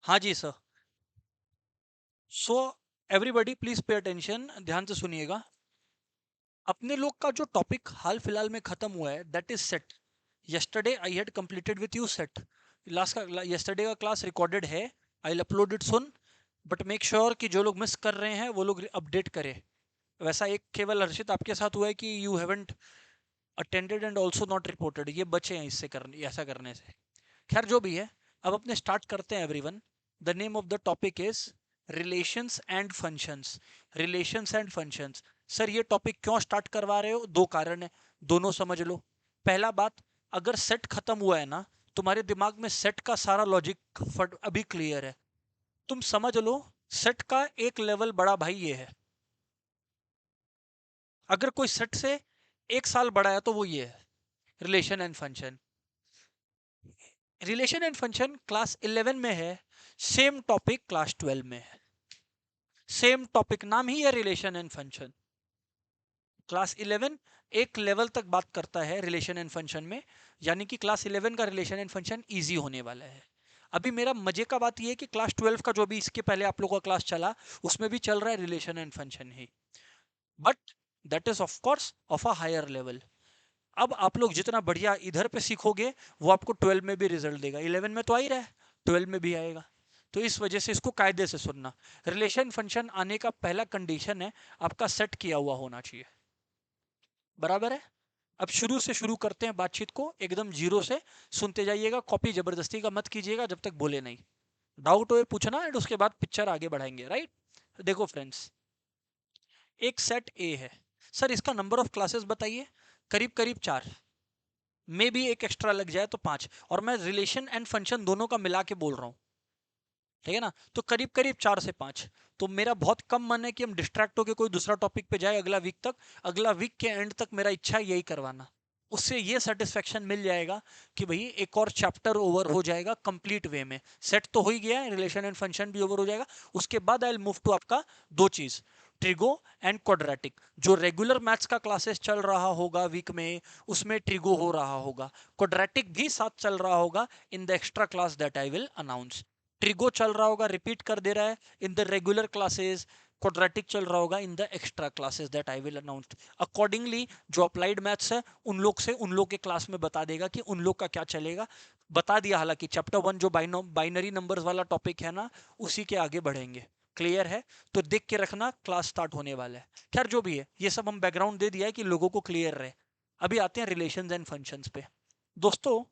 हाँ जी sir. So everybody please pay attention, ध्यान से सुनिएगा। अपने लोग का जो टॉपिक हाल फिलहाल में खत्म हुआ है that is set. Yesterday I had completed with you set. Last का यस्टरडे का क्लास रिकॉर्डेड है, I will upload it soon. But make sure कि जो लोग मिस कर रहे हैं वो लोग अपडेट करें। वैसा एक केवल हर्षित आपके साथ हुआ है कि you haven't attended and also not reported, ये बचे हैं इससे करने, ऐसा करने से। खैर जो भी है, अब अपने स्टार्ट करते हैं everyone. The name of the topic is relations and functions. Relations and functions. Sir ये टॉपिक क्यों स्टार्ट करवा रहे हो? दो कारण है, दोनों समझ लो। पहला बात, अगर सेट खत्म हुआ है ना, तुम्हारे दिमाग में सेट का सारा लॉजिक अभी क्लियर है। तुम समझ लो, सेट का एक लेवल बड़ा भाई ये है। अगर कोई सेट से एक साल बड़ा है तो वो ये है, relation and function. Relation and function class 11 में है, सेम टॉपिक क्लास 12 में है। सेम टॉपिक, नाम ही है रिलेशन एंड फंक्शन। क्लास 11 एक लेवल तक बात करता है रिलेशन एंड फंक्शन में, यानी कि क्लास 11 का रिलेशन एंड फंक्शन इजी होने वाला है। अभी मेरा मजे का बात यह है कि क्लास 12 का जो भी इसके पहले आप लोगों का क्लास चला, उसमें भी चल रहा है रिलेशन एंड फंक्शन ही, but that is of course of a higher level. अब आप लोग जितना बढ़िया इधर पे सीखोगे, वो आपको 12 में भी रिजल्ट देगा। 11 में तो आ ही रहा है, 12 में भी आएगा। तो इस वजह से इसको कायदे से सुनना। रिलेशन फंक्शन आने का पहला कंडीशन है आपका सेट किया हुआ होना चाहिए। बराबर है? अब शुरू से शुरू करते हैं बातचीत को, एकदम जीरो से सुनते जाइएगा। कॉपी जबरदस्ती का मत कीजिएगा जब तक बोले नहीं। डाउट हो पूछना एंड उसके बाद पिक्चर आगे बढ़ाएंगे, राइट? देखो फ्रेंड्स, एक सेट ए है। सर इसका नंबर ऑफ क्लासेस बताइए। करीब करीब 4, मे भी एक एक्स्ट्रा लग जाए तो 5। और मैं रिलेशन एंड फंक्शन दोनों का मिला के बोल रहा हूँ, ठीक है ना? तो करीब करीब 4 से 5। तो मेरा बहुत कम मन है कि हम डिस्ट्रैक्ट होकर कोई दूसरा टॉपिक पे जाए अगला वीक तक। अगला वीक के एंड तक मेरा इच्छा है यही करवाना। उससे ये सेटिस्फेक्शन मिल जाएगा कि भाई एक और चैप्टर ओवर हो जाएगा कंप्लीट वे में। सेट तो हो ही गया है, रिलेशन एंड फंक्शन भी ओवर हो जाएगा। उसके बाद आई विल मूव टू आपका दो चीज, ट्रिगो एंड क्वाड्रेटिक। जो रेगुलर मैथ्स का क्लासेस चल रहा होगा वीक में, उसमें ट्रिगो हो रहा होगा, क्वाड्रेटिक भी साथ चल रहा होगा in the extra class that I will announce. Trigo चल रहा होगा, रिपीट कर दे रहा है in the regular classes. Quadratic चल रहा होगा in the extra classes that I will announce. Accordingly जो अप्लाइड मैथ्स है उन लोग से उन लोग के क्लास में बता देगा कि उन लोग का क्या चलेगा। बता दिया हालांकि चैप्टर 1 जो बाइनरी नंबर्स वाला टॉपिक है ना, उसी के आगे बढ़ेंगे। क्लियर है? तो देख के रखना, क्लास स्टार्ट होने वाला है। खैर जो भी है, ये सब हम बैकग्राउंड दे दिया है कि लोगों को क्लियर रहे। अभी आते हैं रिलेशंस एंड फंक्शंस पे। दोस्तों,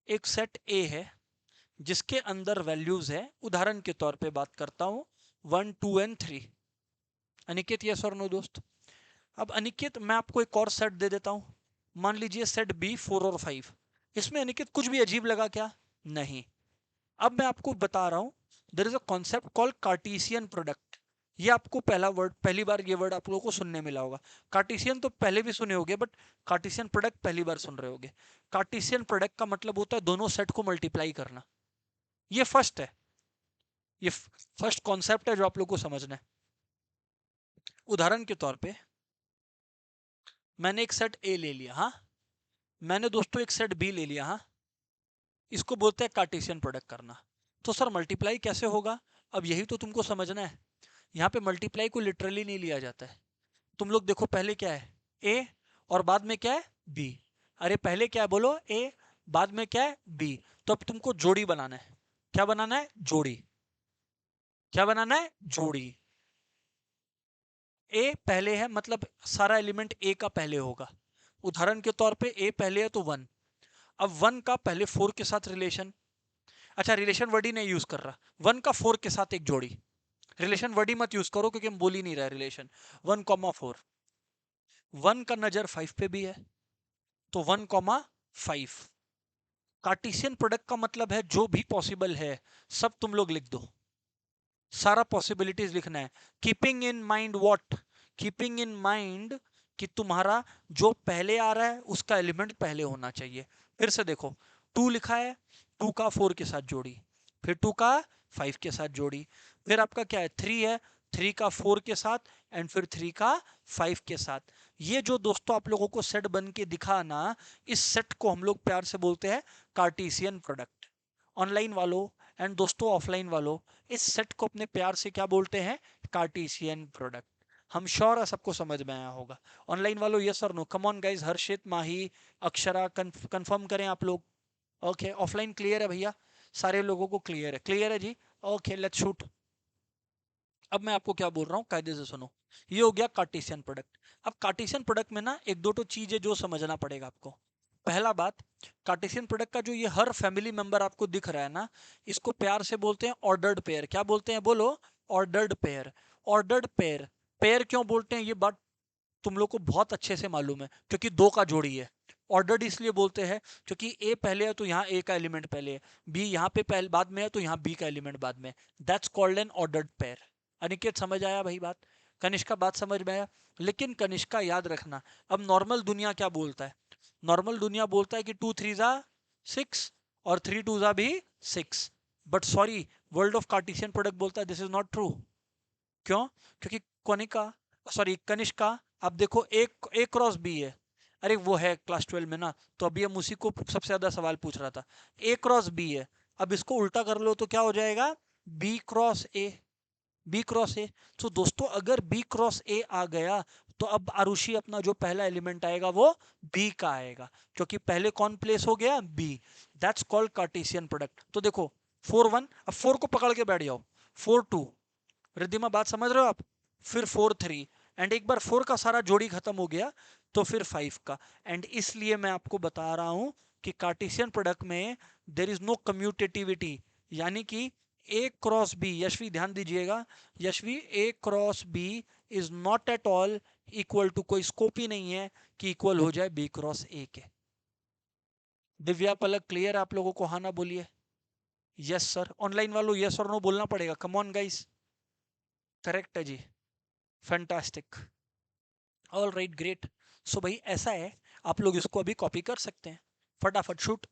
एक सेट ए है जिसके अंदर वैल्यूज है, उदाहरण के तौर पे बात करता हूं 1 2 एंड 3। अनिकेत, यस और नो दोस्त? अब अनिकेत मैं आपको एक और सेट दे देता हूं। मान लीजिए सेट बी 4 और 5। इसमें अनिकेत कुछ भी अजीब लगा क्या? नहीं। अब मैं आपको बता रहा हूं, there is a concept called Cartesian product. ये आपको पहला वर्ड, पहली बार ये वर्ड आप लोगों को सुनने मिला होगा। कार्टेशियन तो पहले भी सुने होंगे, बट कार्टेशियन प्रोडक्ट पहली बार सुन रहे होंगे। कार्टेशियन प्रोडक्ट का मतलब होता है दोनों सेट को मल्टीप्लाई करना। ये फर्स्ट है, ये फर्स्ट कॉन्सेप्ट है जो आप लोग को समझना है। उदाहरण के तौर पे मैंने एक सेट ए ले लिया, हाँ। मैंने दोस्तों एक सेट बी ले लिया, हाँ। इसको बोलते हैं कार्टेशियन प्रोडक्ट करना। तो सर मल्टीप्लाई कैसे होगा? अब यही तो तुमको समझना है। यहाँ पे मल्टीप्लाई को लिटरली नहीं लिया जाता है। तुम लोग देखो, पहले क्या है? ए, और बाद में क्या है? बी। अरे पहले क्या है बोलो? ए, बाद में क्या है? बी। तो अब तुमको जोड़ी बनाना है। क्या बनाना है? जोड़ी। क्या बनाना है? जोड़ी। ए पहले है मतलब सारा एलिमेंट ए का पहले होगा। उदाहरण के तौर पे ए पहले है तो 1। अब 1 का पहले 4 के साथ रिलेशन। अच्छा, रिलेशन वर्ड ही नहीं यूज कर रहा, 1 का 4 के साथ एक जोड़ी। रिलेशन वर्ड ही मत यूज करो क्योंकि हम बोल ही नहीं रहा रिलेशन। 1,4। 1 का नजर 5 पे भी है, तो 1,5। कार्टेशियन प्रोडक्ट का मतलब है जो भी पॉसिबल है सब तुम लोग लिख दो। सारा पॉसिबिलिटीज लिखना है। Keeping in mind what? Keeping in mind कि तुम्हारा जो पहले आ रहा है उसका एलिमेंट पहले होना चाहिए। फिर से देखो, 2 लिखा है, 2 का 4 के साथ जोड़ी, फिर 2 का 5 के साथ जोड़ी, फिर आपका क्या है? 3 है, 3 का 4 के साथ, एंड फिर 3 का 5 के साथ। ये जो दोस्तों आप लोगों को सेट बन के दिखा ना, इस सेट को हम लोग प्यार से बोलते हैं कार्टेशियन प्रोडक्ट। ऑनलाइन वालों, एंड दोस्तों ऑफलाइन वालों, इस सेट को अपने प्यार से क्या बोलते हैं? Cartesian product. हम श्योर है सबको समझ में आया होगा। ऑनलाइन वालों यस और no, come on guys, Harshit, Mahi, Akshara, confirm करें आप लोग। ओके, ऑफलाइन क्लियर है भैया? सारे लोगों को क्लियर है? क्लियर है जी? Okay, let's shoot. अब मैं आपको क्या बोल रहा हूँ, कायदे से सुनो। ये हो गया कार्टेशियन प्रोडक्ट। अब कार्टेशियन प्रोडक्ट में ना एक दो तो चीजें जो समझना पड़ेगा आपको। पहला बात, कार्टेशियन प्रोडक्ट का जो ये हर फैमिली मेंबर आपको दिख रहा है ना, इसको प्यार से बोलते हैं ऑर्डर्ड पेयर। क्या बोलते हैं बोलो? Ordered pair. Ordered pair. Pair क्यों बोलते हैं ये बात तुम लोग को बहुत अच्छे से मालूम है, क्योंकि दो का जोड़ी है। ऑर्डर्ड इसलिए बोलते हैं क्योंकि ए पहले है तो यहाँ ए का एलिमेंट पहले है, बी यहाँ पे पहले बाद में है तो यहाँ बी का एलिमेंट बाद में। That's called an ordered pair. Aniket समझ आया भाई बात? कनिष्का बात समझ में आया? लेकिन कनिष्का याद रखना, अब नॉर्मल दुनिया क्या बोलता है? नॉर्मल दुनिया बोलता है कि 2 3 जा 6 और 3 2 जा भी 6। But sorry, world of Cartesian product बोलता है दिस इज नॉट ट्रू। क्यों? क्योंकि कनिका, सॉरी कनिष्का, आप देखो एक ए क्रॉस बी है। अरे वो है क्लास 12 में ना, तो अभी हम उसी को सबसे ज्यादा सवाल पूछ रहा था। ए क्रॉस बी है, अब इसको उल्टा कर लो तो क्या हो जाएगा? B cross A. B cross A. तो दोस्तों अगर बी क्रॉस ए आ गया, तो अब आरुषि अपना जो पहला एलिमेंट आएगा वो बी का आएगा, क्योंकि पहले कौन प्लेस हो गया? B. That's called Cartesian product. तो देखो 4 1, अब 4 को पकड़ के बैठ जाओ। 4 2, रिद्धिमा बात समझ रहे हो आप? फिर 4 3, एंड एक बार 4 का सारा जोड़ी खत्म हो गया तो फिर 5 का। एंड इसलिए मैं आपको बता रहा हूं कि कार्टेशियन प्रोडक्ट में देर इज नो कम्यूटेटिविटी, यानी कि ए क्रॉस बी, यशवी ध्यान दीजिएगा, Yashvi A cross B is not at all equal to, कोई स्कोप ही नहीं है कि इक्वल हो जाए बी क्रॉस ए के। दिव्या पलक क्लियर है आप लोगों को? हाँ ना बोलिए। Yes sir. ऑनलाइन वालों यस और नो बोलना पड़ेगा, कम ऑन गाइस। करेक्ट है जी, फैंटास्टिक, ऑल राइट, ग्रेट। सो भाई ऐसा है, आप लोग इसको अभी कॉपी कर सकते हैं, फटाफट शूट।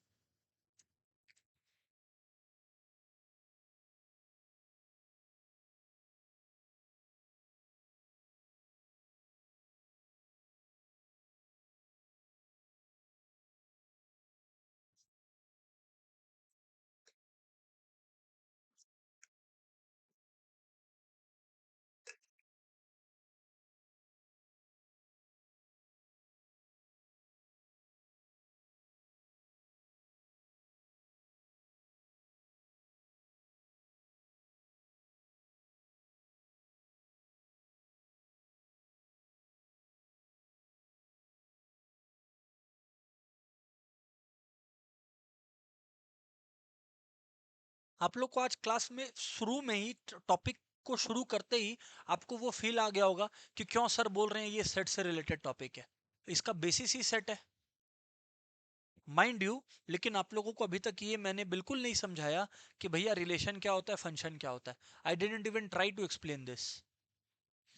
आप लोग को आज क्लास में शुरू में ही, टॉपिक को शुरू करते ही आपको वो फील आ गया होगा कि क्यों सर बोल रहे हैं ये सेट से रिलेटेड टॉपिक है। इसका बेसिस ही सेट है, माइंड यू। लेकिन आप लोगों को अभी तक ये मैंने बिल्कुल नहीं समझाया कि भैया रिलेशन क्या होता है, फंक्शन क्या होता है। I didn't even try to explain this.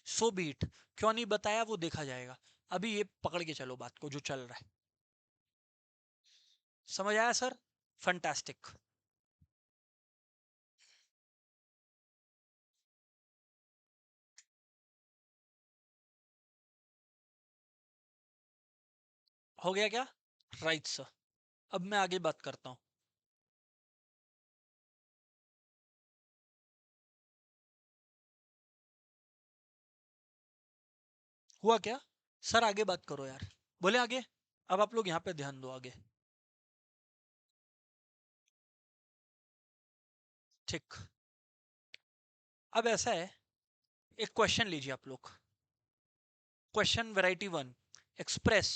So beat, क्यों नहीं बताया वो देखा जाएगा। अभी ये पकड़ के चलो बात को जो चल रहा है। समझ आया सर? फंटास्टिक। हो गया क्या? Right sir. अब मैं आगे बात करता हूं। हुआ क्या? सर आगे बात करो यार, बोले आगे। अब आप लोग यहाँ पे ध्यान दो आगे। ठीक। अब ऐसा है, एक क्वेश्चन लीजिए आप लोग। Question variety 1, express,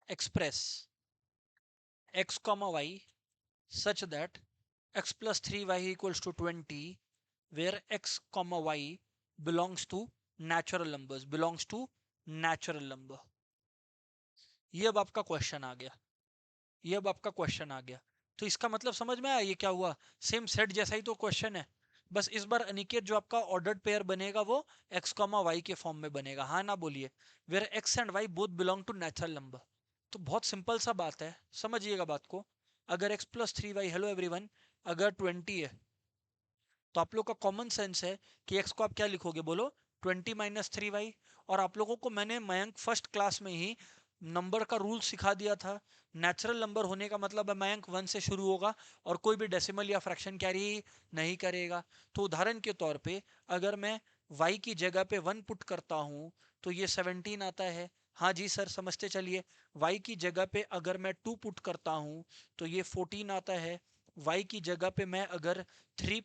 express x comma y such that x plus 3y equals to 20, where x comma y belongs to natural numbers, belongs to natural number। ये अब आपका क्वेश्चन आ गया, ये अब आपका क्वेश्चन आ गया। तो इसका मतलब समझ में आया ये क्या हुआ? सेम सेट जैसा ही तो क्वेश्चन है, बस इस बार अनिकेत जो आपका ऑर्डर्ड पेयर बनेगा वो x कॉमा वाई के फॉर्म में बनेगा। हाँ ना बोलिए? Where x and y both belong to natural number. तो बहुत सिंपल सा बात है, समझिएगा बात को। अगर x plus 3y, hello everyone, अगर 20 है, तो आप लोग का कॉमन सेंस है कि x को आप क्या लिखोगे बोलो? 20 माइनस 3y। और आप लोगों को मैंने मयंक फर्स्ट क्लास में ही नंबर का रूल सिखा दिया था। नेचुरल नंबर होने का मतलब है मयंक 1 से शुरू होगा और कोई भी डेसिमल या फ्रैक्शन कैरी नहीं करेगा। तो उदाहरण के तौर पे अगर मैं y की जगह पे 1 पुट करता हूं तो ये 17 आता है। हाँ जी सर, समझते चलिए। y की जगह पे अगर मैं 2 पुट करता हूं तो ये 14 आता है। y की जगह पे मैं अगर 3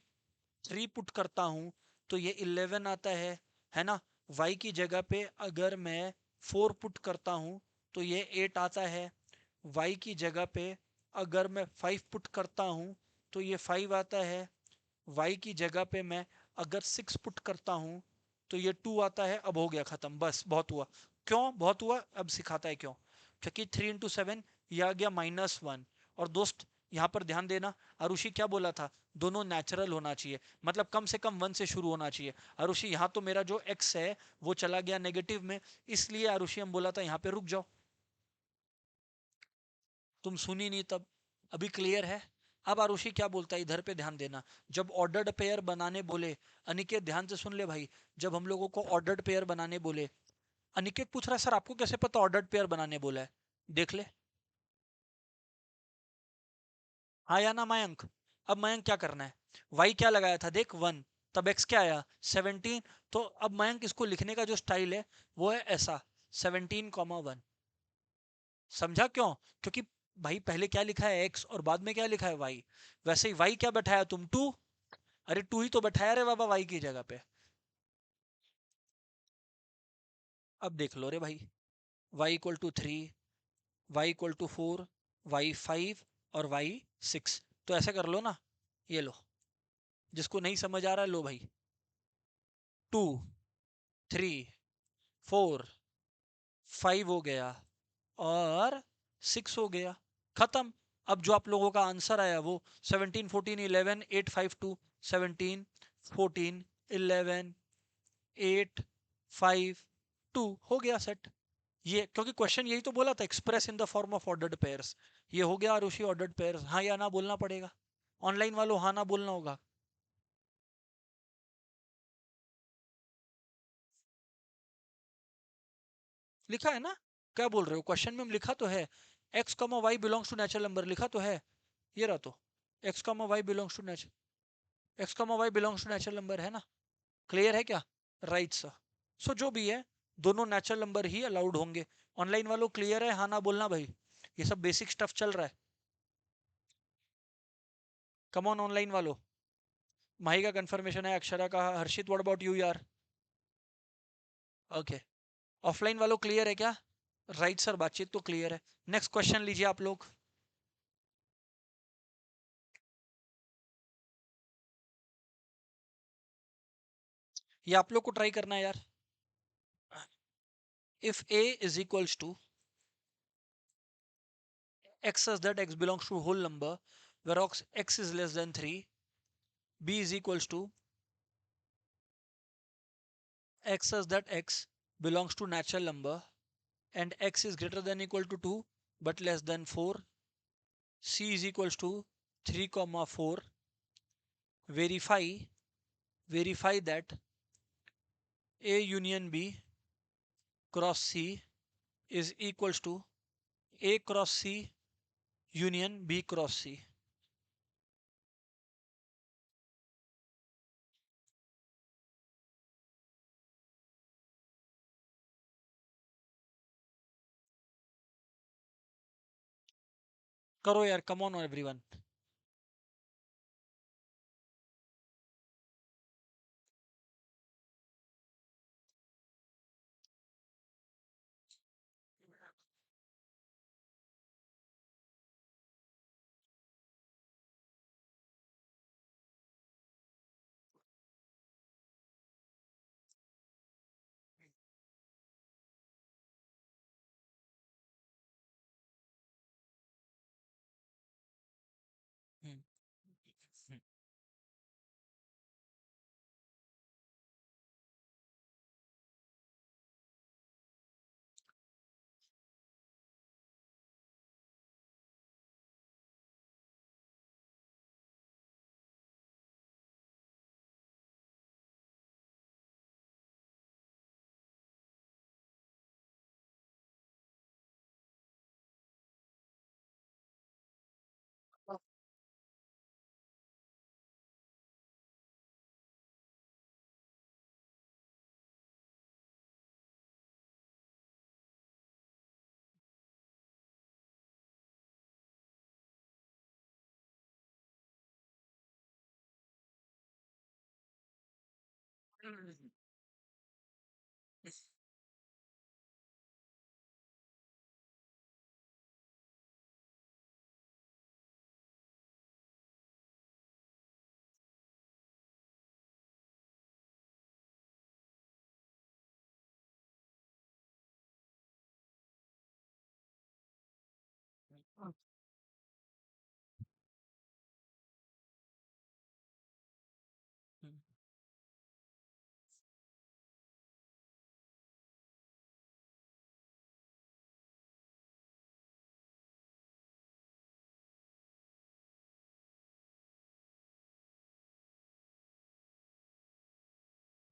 3 पुट करता हूं तो ये 11 आता है ना। y की जगह पे अगर मैं 4 पुट करता हूं तो ये 8 आता है। y की जगह पे अगर मैं 5 पुट करता हूं तो ये 5 आता है। y की जगह पे मैं अगर 6 पुट करता हूं तो ये 2 आता है। अब हो गया खत्म, बस बहुत हुआ। क्यों बहुत हुआ, अब सिखाता है क्यों। क्योंकि 3 into 7 ये आ गया -1। और दोस्त यहाँ पर ध्यान देना, अरुषि क्या बोला था, दोनों नेचुरल होना चाहिए, मतलब कम से कम 1 से शुरू होना चाहिए। अरुषि यहाँ तो मेरा जो x है वो चला गया नेगेटिव में, इसलिए अरुषि हम बोला था यहाँ पे रुक जाओ। तुम सुनी नहीं तब। अभी क्लियर है। अब आरुषि क्या बोलता है, इधर पे ध्यान देना। जब ऑर्डर्ड पेयर बनाने बोले, अनिकेत ध्यान से सुन ले भाई, जब हम लोगों को ऑर्डर्ड पेयर बनाने बोले, अनिकेत पूछ रहा है सर आपको कैसे पता ऑर्डर्ड पेयर बनाने बोला है, देख ले। हाँ या ना मयंक। अब मयंक क्या करना है, वाई क्या लगाया था देख 1, तब एक्स क्या आया 17। तो अब मयंक इसको लिखने का जो स्टाइल है वो है ऐसा, 17,1। समझा क्यों? क्योंकि भाई पहले क्या लिखा है एक्स और बाद में क्या लिखा है वाई। वैसे ही वाई क्या बैठाया तुम 2, अरे 2 ही तो बैठाया रे बाबा वाई की जगह पे। अब देख लो रे भाई, y = 3, y = 4, y5 और y6। तो ऐसे कर लो ना, ये लो। जिसको नहीं समझ आ रहा है लो भाई, 2, 3, 4, 5 हो गया और 6 हो गया, खत्म। अब जो आप लोगों का आंसर आया वो 17, 14, 11, 8, 5, 2, 17, 14, 11, 8, 5, 2 हो गया सेट। ये क्योंकि क्वेश्चन यही तो बोला था, express in the form of ordered pairs. ये हो गया आरुषि ऑर्डर्ड पेयर्स। हाँ या ना बोलना पड़ेगा, ऑनलाइन वालों हाँ ना बोलना होगा। लिखा है ना, क्या बोल रहे हो, क्वेश्चन में लिखा तो है, x comma y belongs to natural number, लिखा तो है। ये रहा तो, x comma y belongs to natural, x comma y belongs to natural number है ना। क्लियर है क्या? Right sir. सो जो भी है, दोनों नेचुरल नंबर ही अलाउड होंगे। ऑनलाइन वालों क्लियर है, हाँ ना बोलना भाई। ये सब बेसिक स्टफ चल रहा है। कम ऑन ऑनलाइन वालों। माही का कंफर्मेशन है, अक्षरा का, हर्षित व्हाट अबाउट यू यार? ओके। ऑफलाइन वालों क्लियर है क्या? राइट सर, बातचीत तो क्लियर है। नेक्स्ट क्वेश्चन लीजिए आप लोग। ये आप लोग को ट्राई करना है यार। If a is equals to x such that x belongs to whole number where x is less than 3, b is equals to x such that x belongs to natural number and x is greater than equal to 2 but less than 4, c is equals to 3 comma 4, verify verify that a union b cross c is equals to a cross c union b cross c। करो यार, come on everyone.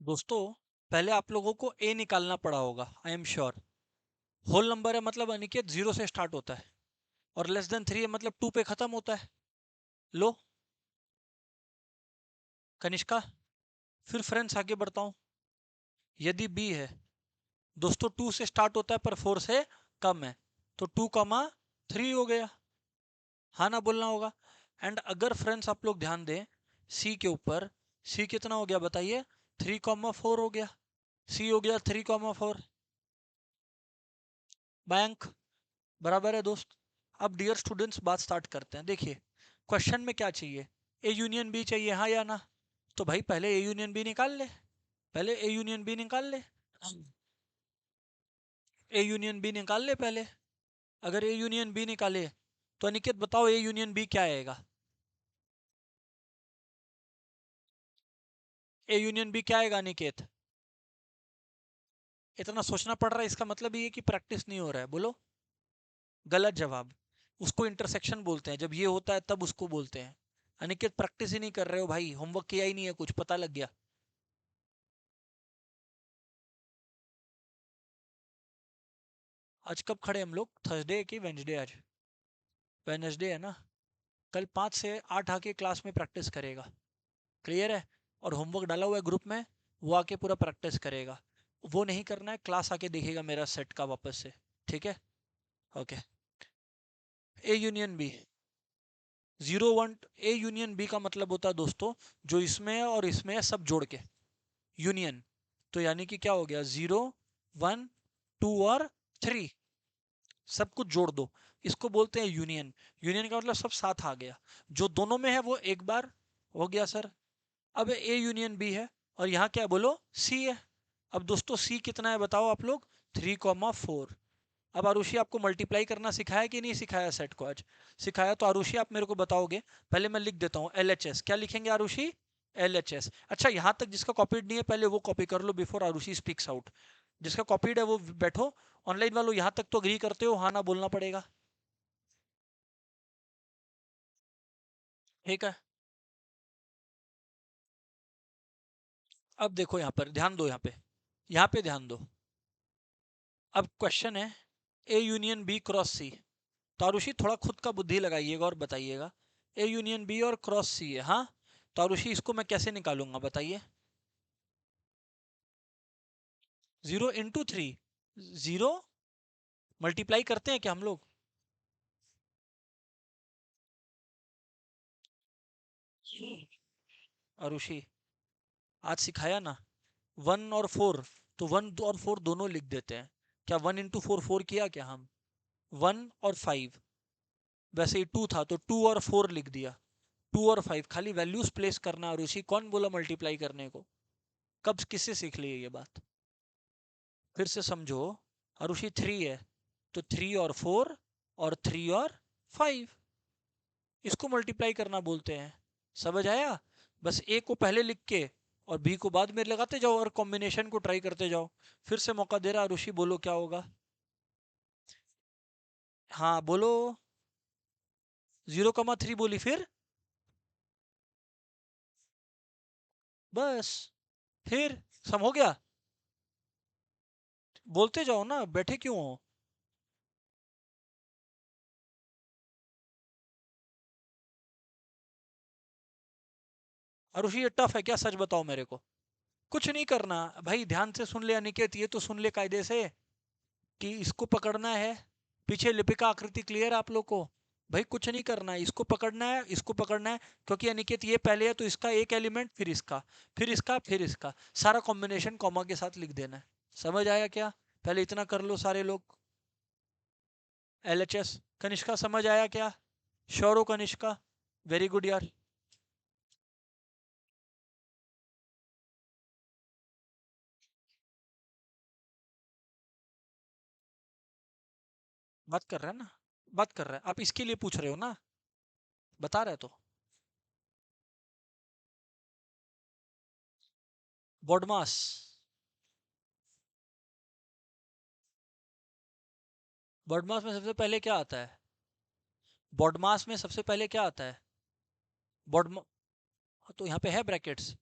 दोस्तों, पहले आप लोगों को ए निकालना पड़ा होगा, I am sure. Whole number है मतलब अनिकेत जीरो से स्टार्ट होता है, और लेस देन थ्री है मतलब टू पे खत्म होता है। लो कनिष्का, फिर फ्रेंड्स आगे बढ़ता हूं। यदि बी है दोस्तों, टू से स्टार्ट होता है पर फोर से कम है, तो टू कमा थ्री हो गया। हाँ ना बोलना होगा। एंड अगर फ्रेंड्स आप लोग ध्यान दें सी के ऊपर, सी कितना हो गया बताइए, थ्री कॉमा फोर हो गया। सी हो गया थ्री कॉमा फोर, बैंक बराबर है दोस्त। अब डियर स्टूडेंट्स बात स्टार्ट करते हैं। देखिए क्वेश्चन में क्या चाहिए, ए यूनियन बी चाहिए, हाँ या ना। तो भाई पहले ए यूनियन बी निकाल ले, पहले ए यूनियन बी निकाल ले, ए यूनियन बी निकाल ले पहले। अगर ए यूनियन बी निकाले तो अनिकेत बताओ ए यूनियन बी क्या आएगा। ए यूनियन बी क्या आएगा अनिकेत। इतना सोचना पड़ रहा है, इसका मतलब ये है कि प्रैक्टिस नहीं हो रहा है। बोलो गलत जवाब। उसको इंटरसेक्शन बोलते हैं, जब ये होता है तब उसको बोलते हैं। अनिकेत प्रैक्टिस ही नहीं कर रहे हो भाई, होमवर्क किया ही नहीं है, कुछ पता लग गया। आज कब खड़े हम लोग, थर्सडे की वेंसडे, आज वेनसडे है ना। कल 5 से 8 आके क्लास में प्रैक्टिस करेगा, क्लियर है। और होमवर्क डाला हुआ है ग्रुप में, वो आके पूरा प्रैक्टिस करेगा। वो नहीं करना है, क्लास आके देखेगा मेरा सेट का वापस से, ठीक है। Okay. A union B, zero one, A union B का मतलब होता है दोस्तों, जो इसमें है और इसमें है सब जोड़ के यूनियन। तो यानी कि क्या हो गया, जीरो वन टू और थ्री, सब कुछ जोड़ दो, इसको बोलते हैं यूनियन। यूनियन का मतलब सब साथ आ गया, जो दोनों में है वो एक बार हो गया सर। अब ए यूनियन बी है, और यहाँ क्या है बोलो, सी है। अब दोस्तों सी कितना है बताओ आप लोग, 3,4। अब आरुषि आपको मल्टीप्लाई करना सिखाया कि नहीं सिखाया सेट को आज। सिखाया तो आरुषि आप मेरे को बताओगे। पहले मैं लिख देता हूँ एल एच एस, क्या लिखेंगे आरुषि, एल एच एस। अच्छा यहाँ तक जिसका कॉपीड नहीं है पहले वो कॉपी कर लो बिफोर आरुषि स्पीक्स आउट। जिसका कॉपीड है वो बैठो। ऑनलाइन वालों यहाँ तक तो अग्री करते हो, हाँ ना बोलना पड़ेगा, ठीक है। अब देखो यहाँ पर ध्यान दो, यहाँ पे ध्यान दो। अब क्वेश्चन है ए यूनियन बी क्रॉस सी। तो आरुषि थोड़ा खुद का बुद्धि लगाइएगा और बताइएगा, ए यूनियन बी और क्रॉस सी है, हाँ। तो आरुषि इसको मैं कैसे निकालूंगा बताइए। Zero into three, zero multiply करते हैं क्या हम लोग। आरुषि आज सिखाया ना, वन और फोर, तो वन और फोर दोनों लिख देते हैं। क्या वन इंटू फोर, फोर किया क्या हम, वन और फाइव। वैसे ही टू था तो टू और फोर लिख दिया, टू और फाइव, खाली वैल्यूज प्लेस करना। आरुषि कौन बोला मल्टीप्लाई करने को, कब किससे सीख ली है ये बात, फिर से समझो। अरुषि थ्री है, तो थ्री और फोर, और थ्री और फाइव, इसको मल्टीप्लाई करना बोलते हैं। समझ आया। बस ए को पहले लिख के और बी को बाद में लगाते जाओ और कॉम्बिनेशन को ट्राई करते जाओ। फिर से मौका दे रहा अरुषि, बोलो क्या होगा। हाँ बोलो, 0,3 बोली फिर, बस, फिर सम हो गया। बोलते जाओ ना, बैठे क्यों हो। अरुषि ये टफ है क्या, सच बताओ मेरे को। कुछ नहीं करना भाई, ध्यान से सुन ले अनिकेत, ये तो सुन ले कायदे से कि इसको पकड़ना है। पीछे लिपिका आकृति क्लियर है आप लोग को, भाई कुछ नहीं करना है, इसको पकड़ना है, इसको पकड़ना है, क्योंकि अनिकेत ये पहले है तो इसका एक एलिमेंट, फिर इसका, फिर इसका, फिर इसका, सारा कॉम्बिनेशन कॉमा के साथ लिख देना है। समझ आया क्या? पहले इतना कर लो सारे लोग। एलएचएस कनिष्का समझ आया क्या? श्योर हो कनिष्का? वेरी गुड यार। बात कर रहा है ना, बात कर रहा है, आप इसके लिए पूछ रहे हो ना? बता रहे तो। बॉडमास, बॉडमास में सबसे पहले क्या आता है? बॉडमास में सबसे पहले क्या आता है? बॉडमा, तो यहाँ पे है ब्रैकेट्स,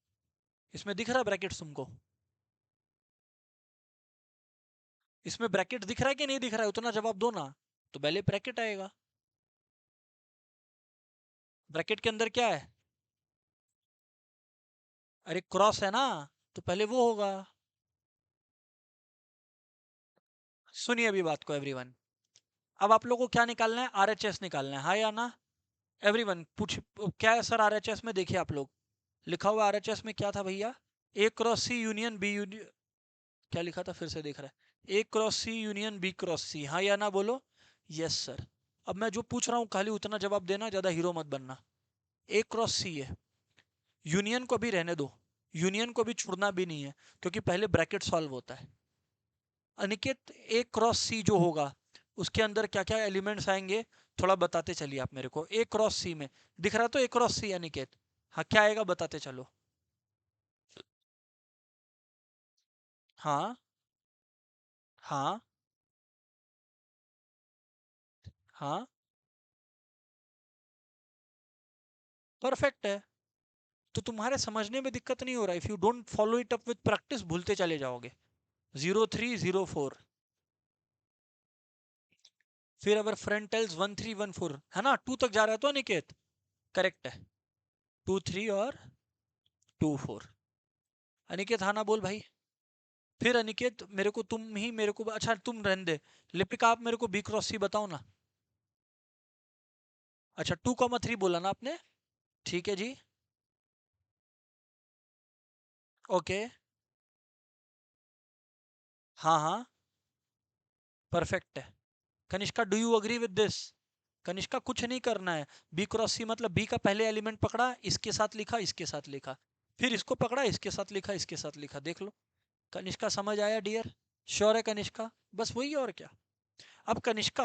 इसमें दिख रहा है ब्रैकेट्स तुमको? इसमें ब्रैकेट दिख रहा है कि नहीं दिख रहा है, उतना जवाब दो ना। तो पहले ब्रैकेट आएगा। ब्रैकेट के अंदर क्या है? अरे क्रॉस है ना, तो पहले वो होगा। सुनिए अभी बात को एवरीवन। अब आप लोगों को क्या निकालना है? आरएचएस निकालना है, हाँ या ना? एवरीवन पूछ, क्या है सर आरएचएस में? देखिए आप लोग, लिखा हुआ आरएचएस में क्या था भैया? ए क्रॉस सी यूनियन बी यूनियन, क्या लिखा था फिर से देख रहा है? ए क्रॉस सी यूनियन बी क्रॉस सी, हाँ या ना बोलो? Yes sir. अब मैं जो पूछ रहा हूँ खाली उतना जवाब देना, ज्यादा हीरो मत बनना। ए क्रॉस सी है, यूनियन को भी रहने दो, यूनियन को भी छोड़ना भी नहीं है, क्योंकि पहले ब्रैकेट सॉल्व होता है। अनिकेत ए क्रॉस सी जो होगा, उसके अंदर क्या क्या एलिमेंट्स आएंगे, थोड़ा बताते चलिए आप मेरे को। ए क्रॉस सी में दिख रहा तो ए क्रॉस सी अनिकेत, हाँ क्या आएगा बताते चलो। हाँ, हाँ, हाँ, परफेक्ट है। तो तुम्हारे समझने में दिक्कत नहीं हो रहा, if you don't follow it up with practice भूलते चले जाओगे। 0304, फिर अगर फ्रंट टेल्स 1314 है ना, 2 तक जा रहा है तो अनिकेत करेक्ट है। 2 3 और 2 4। अनिकेत हाँ ना बोल भाई। फिर अनिकेत मेरे को तुम ही मेरे को, अच्छा तुम रहने दे, लिपिका आप मेरे को बी क्रॉस सी बताओ ना। अच्छा 2,3 बोला ना आपने? ठीक है जी। ओके। हाँ हाँ, परफेक्ट है। Kanishka do you agree with this? Kanishka कुछ नहीं करना है, बी क्रॉस सी मतलब बी का पहले एलिमेंट पकड़ा, इसके साथ लिखा, इसके साथ लिखा, फिर इसको पकड़ा, इसके साथ लिखा, इसके साथ लिखा, देख लो। कनिष्का समझ आया डियर? श्योर है कनिष्का? बस वही और क्या। अब कनिष्का,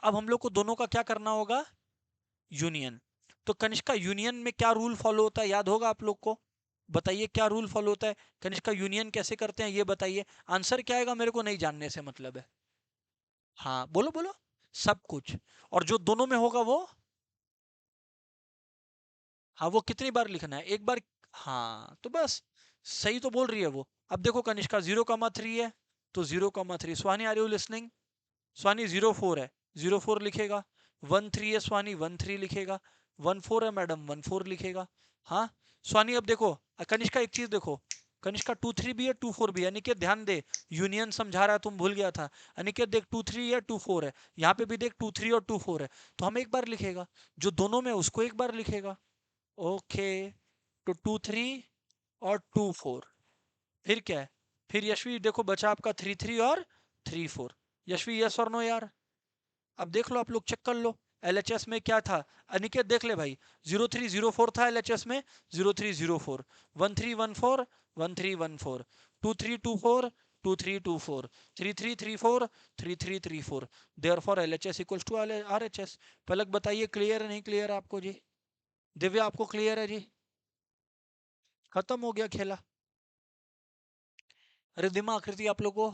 अब हम लोग को दोनों का क्या करना होगा? यूनियन। तो कनिष्का यूनियन में क्या रूल फॉलो होता है, याद होगा आप लोग को? बताइए क्या रूल फॉलो होता है? कनिष्का यूनियन कैसे करते हैं ये बताइए। आंसर क्या आएगा मेरे को नहीं जानने से मतलब है। हाँ बोलो बोलो। सब कुछ। और जो दोनों में होगा वो, हाँ वो कितनी बार लिखना है? एक बार। हाँ तो बस, सही तो बोल रही है वो। अब देखो कनिष्का 0,3 है, तो 0,3। Swani are you listening? Swani 0,4 है, 0,4 लिखेगा। 1,3 है स्वानी, 1,3 लिखेगा। 1,4 है मैडम, 1,4 लिखेगा। हाँ स्वानी अब देखो, कनिष्का एक चीज देखो, कनिष्का 2,3 भी है, 2,4 भी है। अनिकेत ध्यान दे, यूनियन समझा रहा है, तुम भूल गया था। अनिकेत देख 2,3 है, 2,4 है, यहाँ पे भी देख 2,3 और 2,4 है, तो हम एक बार लिखेगा, जो दोनों में उसको एक बार लिखेगा। ओके, तो 2,3 और 2,4, फिर क्या है? फिर यशवी देखो बचा आपका 3,3 और 3,4। यशवी यस और नो यार? अब देख लो आप लोग, चेक कर लो एलएचएस में क्या था। अनिकेत देख ले भाई, 0,304 था एलएचएस में, 0,304, 1,314, 1,314, 2,324, 2,324, 3,334, 3,334। Therefore LHS equals to RHS. Palak बताइए क्लियर है नहीं क्लियर है आपको जी? दिव्या आपको क्लियर है जी? खत्म हो गया खेला। रिद्धिमा आकृति आप लोग को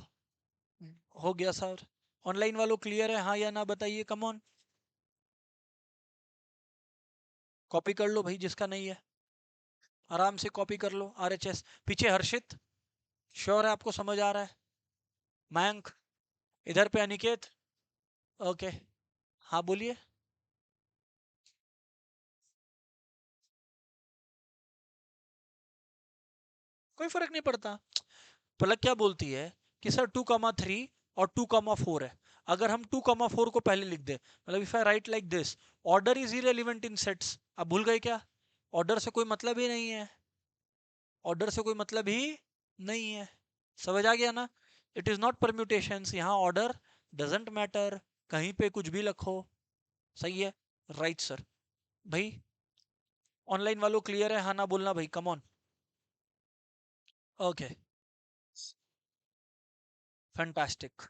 हो गया सर? ऑनलाइन वालों क्लियर है हाँ या ना बताइए, कम ऑन। कॉपी कर लो भाई जिसका नहीं है, आराम से कॉपी कर लो आरएचएस। पीछे हर्षित, श्योर है आपको समझ आ रहा है? मयंक, इधर पे अनिकेत। ओके, हाँ बोलिए। कोई फर्क नहीं पड़ता। पलक क्या बोलती है कि सर 2,3 और 2,4 है। अगर हम 2,4 को पहले लिख दे, मतलब if I right like this, order is irrelevant in sets. अब भूल गए क्या? ऑर्डर से कोई मतलब ही नहीं है, ऑर्डर से कोई मतलब ही नहीं है। समझ आ गया ना? इट इज नॉट परम्यूटेशंस, यहाँ ऑर्डर डजेंट मैटर, कहीं पे कुछ भी लिखो। सही है, राइट सर। भाई ऑनलाइन वालों क्लियर है? हाँ ना बोलना भाई, come on. Okay, fantastic.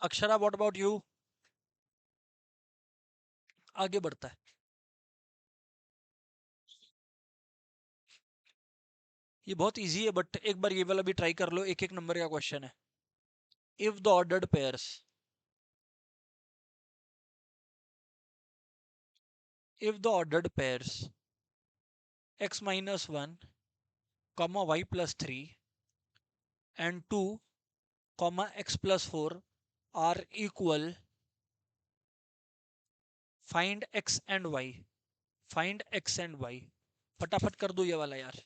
Akshara what about you? आगे बढ़ता है। ये बहुत इजी है, बट एक बार ये वाला भी ट्राई कर लो, एक एक नंबर का क्वेश्चन है। If the ordered pairs, if the ordered pairs x minus 1 comma y plus 3 and 2 comma x plus 4 are equal, find x and y, find x and y। फटाफट कर दो ये वाला यार।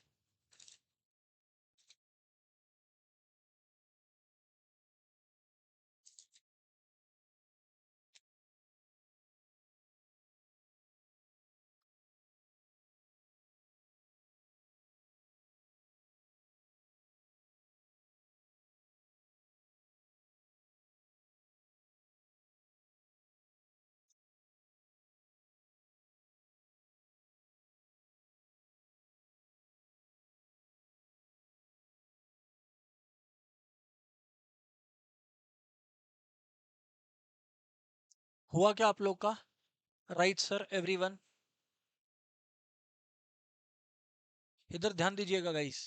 हुआ क्या आप लोग का? राइट सर एवरीवन, इधर ध्यान दीजिएगा गाइस,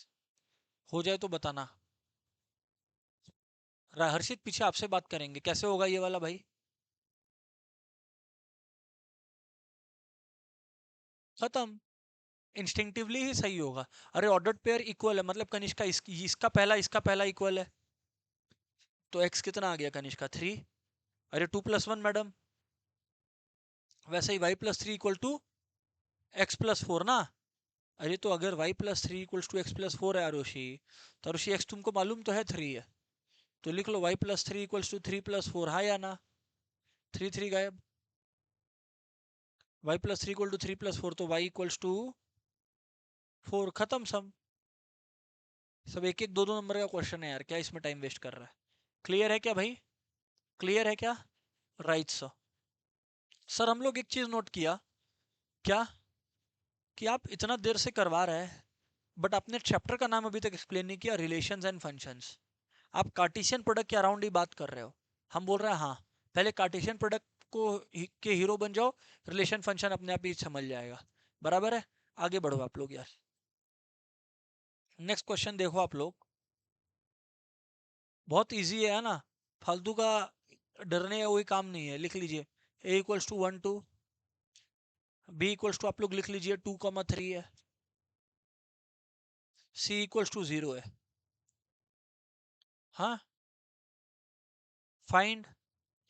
हो जाए तो बताना। हर्षित पीछे आपसे बात करेंगे, कैसे होगा ये वाला भाई? खत्म, इंस्टिंक्टिवली ही सही होगा। अरे ऑर्डर्ड पेयर इक्वल है, मतलब कनिष्का इसका पहला इक्वल है, तो x कितना आ गया कनिष्का? 3। अरे 2+1 मैडम, वैसे ही y+3 इक्वल टू x+4 ना। अरे तो अगर y+3 इक्वल्स टू x+4 है आरुषि, तो आरुषि x तुमको मालूम तो है 3 है, तो लिख लो y+3 इक्वल्स टू 3+4, हाँ या ना? 3 गायब, y+3 इक्वल टू 3+4, तो y इक्वल्स टू 4, खत्म सम। सब एक एक दो दो नंबर का क्वेश्चन है यार, क्या इसमें टाइम वेस्ट कर रहा है? क्लियर है क्या भाई? क्लियर है क्या? Right sir. सर हम लोग एक चीज नोट किया, क्या? कि आप इतना देर से करवा रहे हैं, बट आपने चैप्टर का नाम अभी तक एक्सप्लेन नहीं किया, रिलेशंस एंड फंक्शंस। आप कार्टेशियन प्रोडक्ट के अराउंड ही बात कर रहे हो। हम बोल रहे हैं हाँ, पहले कार्टेशियन प्रोडक्ट को के हीरो बन जाओ, रिलेशन फंक्शन अपने आप ही समझ जाएगा। बराबर है, आगे बढ़ो आप लोग यार। नेक्स्ट क्वेश्चन देखो आप लोग, बहुत इजी है ना, फालतू का डरने का कोई काम नहीं है। लिख लीजिए a equals to 1 2, b equals to आप लोग लिख लीजिए 2,3 है, c इक्वल्स टू 0 है। हाँ, find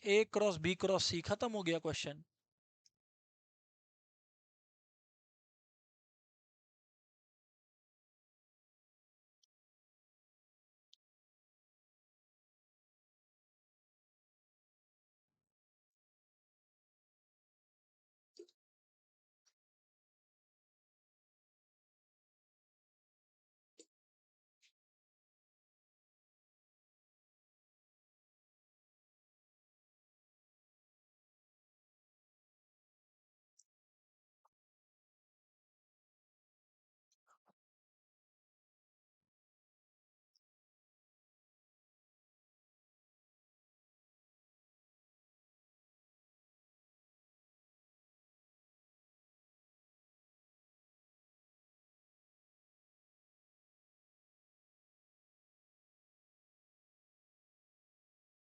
a cross b cross c, खत्म हो गया क्वेश्चन।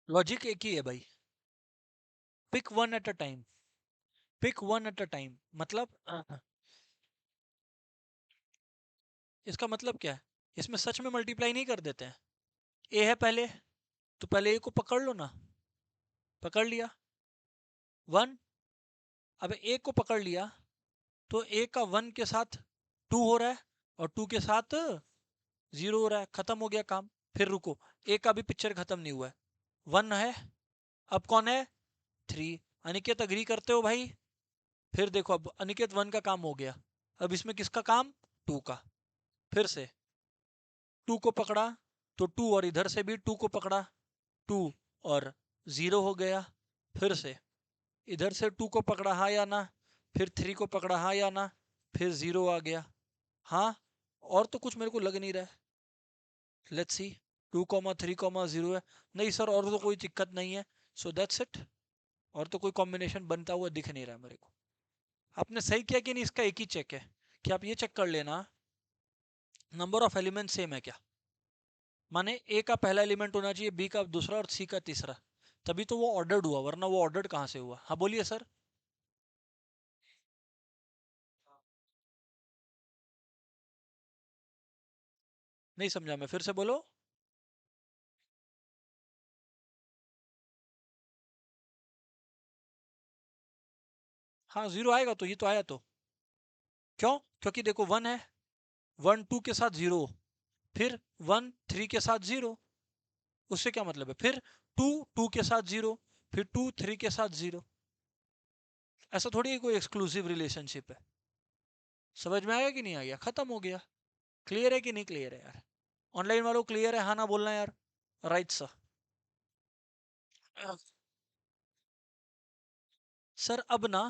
लॉजिक एक ही है भाई, pick one at a time, pick one at a time. मतलब इसका मतलब क्या है? इसमें सच में मल्टीप्लाई नहीं कर देते हैं? ए है पहले, तो पहले ए को पकड़ लो ना, पकड़ लिया 1। अब ए को पकड़ लिया, तो ए का 1 के साथ 2 हो रहा है, और 2 के साथ 0 हो रहा है, खत्म हो गया काम। फिर रुको, ए का भी पिक्चर खत्म नहीं हुआ है, 1 है, अब कौन है 3। अनिकेत अग्री करते हो भाई? फिर देखो अब अनिकेत 1 का काम हो गया, अब इसमें किसका काम, 2 का। फिर से 2 को पकड़ा तो 2 और इधर से भी 2 को पकड़ा, 2 और 0 हो गया। फिर से इधर से 2 को पकड़ा हाँ या ना, फिर 3 को पकड़ा हाँ या ना, फिर 0 आ गया। हाँ, और तो कुछ मेरे को लग नहीं रहा है। लेट्स सी, 2,3,0 है। नहीं सर और तो कोई दिक्कत नहीं है। So that's it. और तो कोई कॉम्बिनेशन बनता हुआ दिख नहीं रहा है मेरे को। आपने सही किया कि नहीं, इसका एक ही चेक है कि आप ये चेक कर लेना नंबर ऑफ एलिमेंट सेम है क्या। माने ए का पहला एलिमेंट होना चाहिए, बी का दूसरा और सी का तीसरा, तभी तो वो ऑर्डर्ड हुआ, वरना वो ऑर्डर्ड कहाँ से हुआ। हाँ बोलिए सर। नहीं समझा मैं, फिर से बोलो। हाँ 0 आएगा तो, ये तो आया तो। क्यों? क्योंकि देखो 1 है, 1 2 के साथ 0, फिर 1 3 के साथ 0, उससे क्या मतलब है, फिर 2 2 के साथ 0, फिर 2 3 के साथ 0। ऐसा थोड़ी है कोई एक्सक्लूसिव रिलेशनशिप है। समझ में आया कि नहीं आ गया, खत्म हो गया। क्लियर है कि नहीं क्लियर है यार? ऑनलाइन वालों क्लियर है, हाँ ना बोलना यार। Right sir. सर अब ना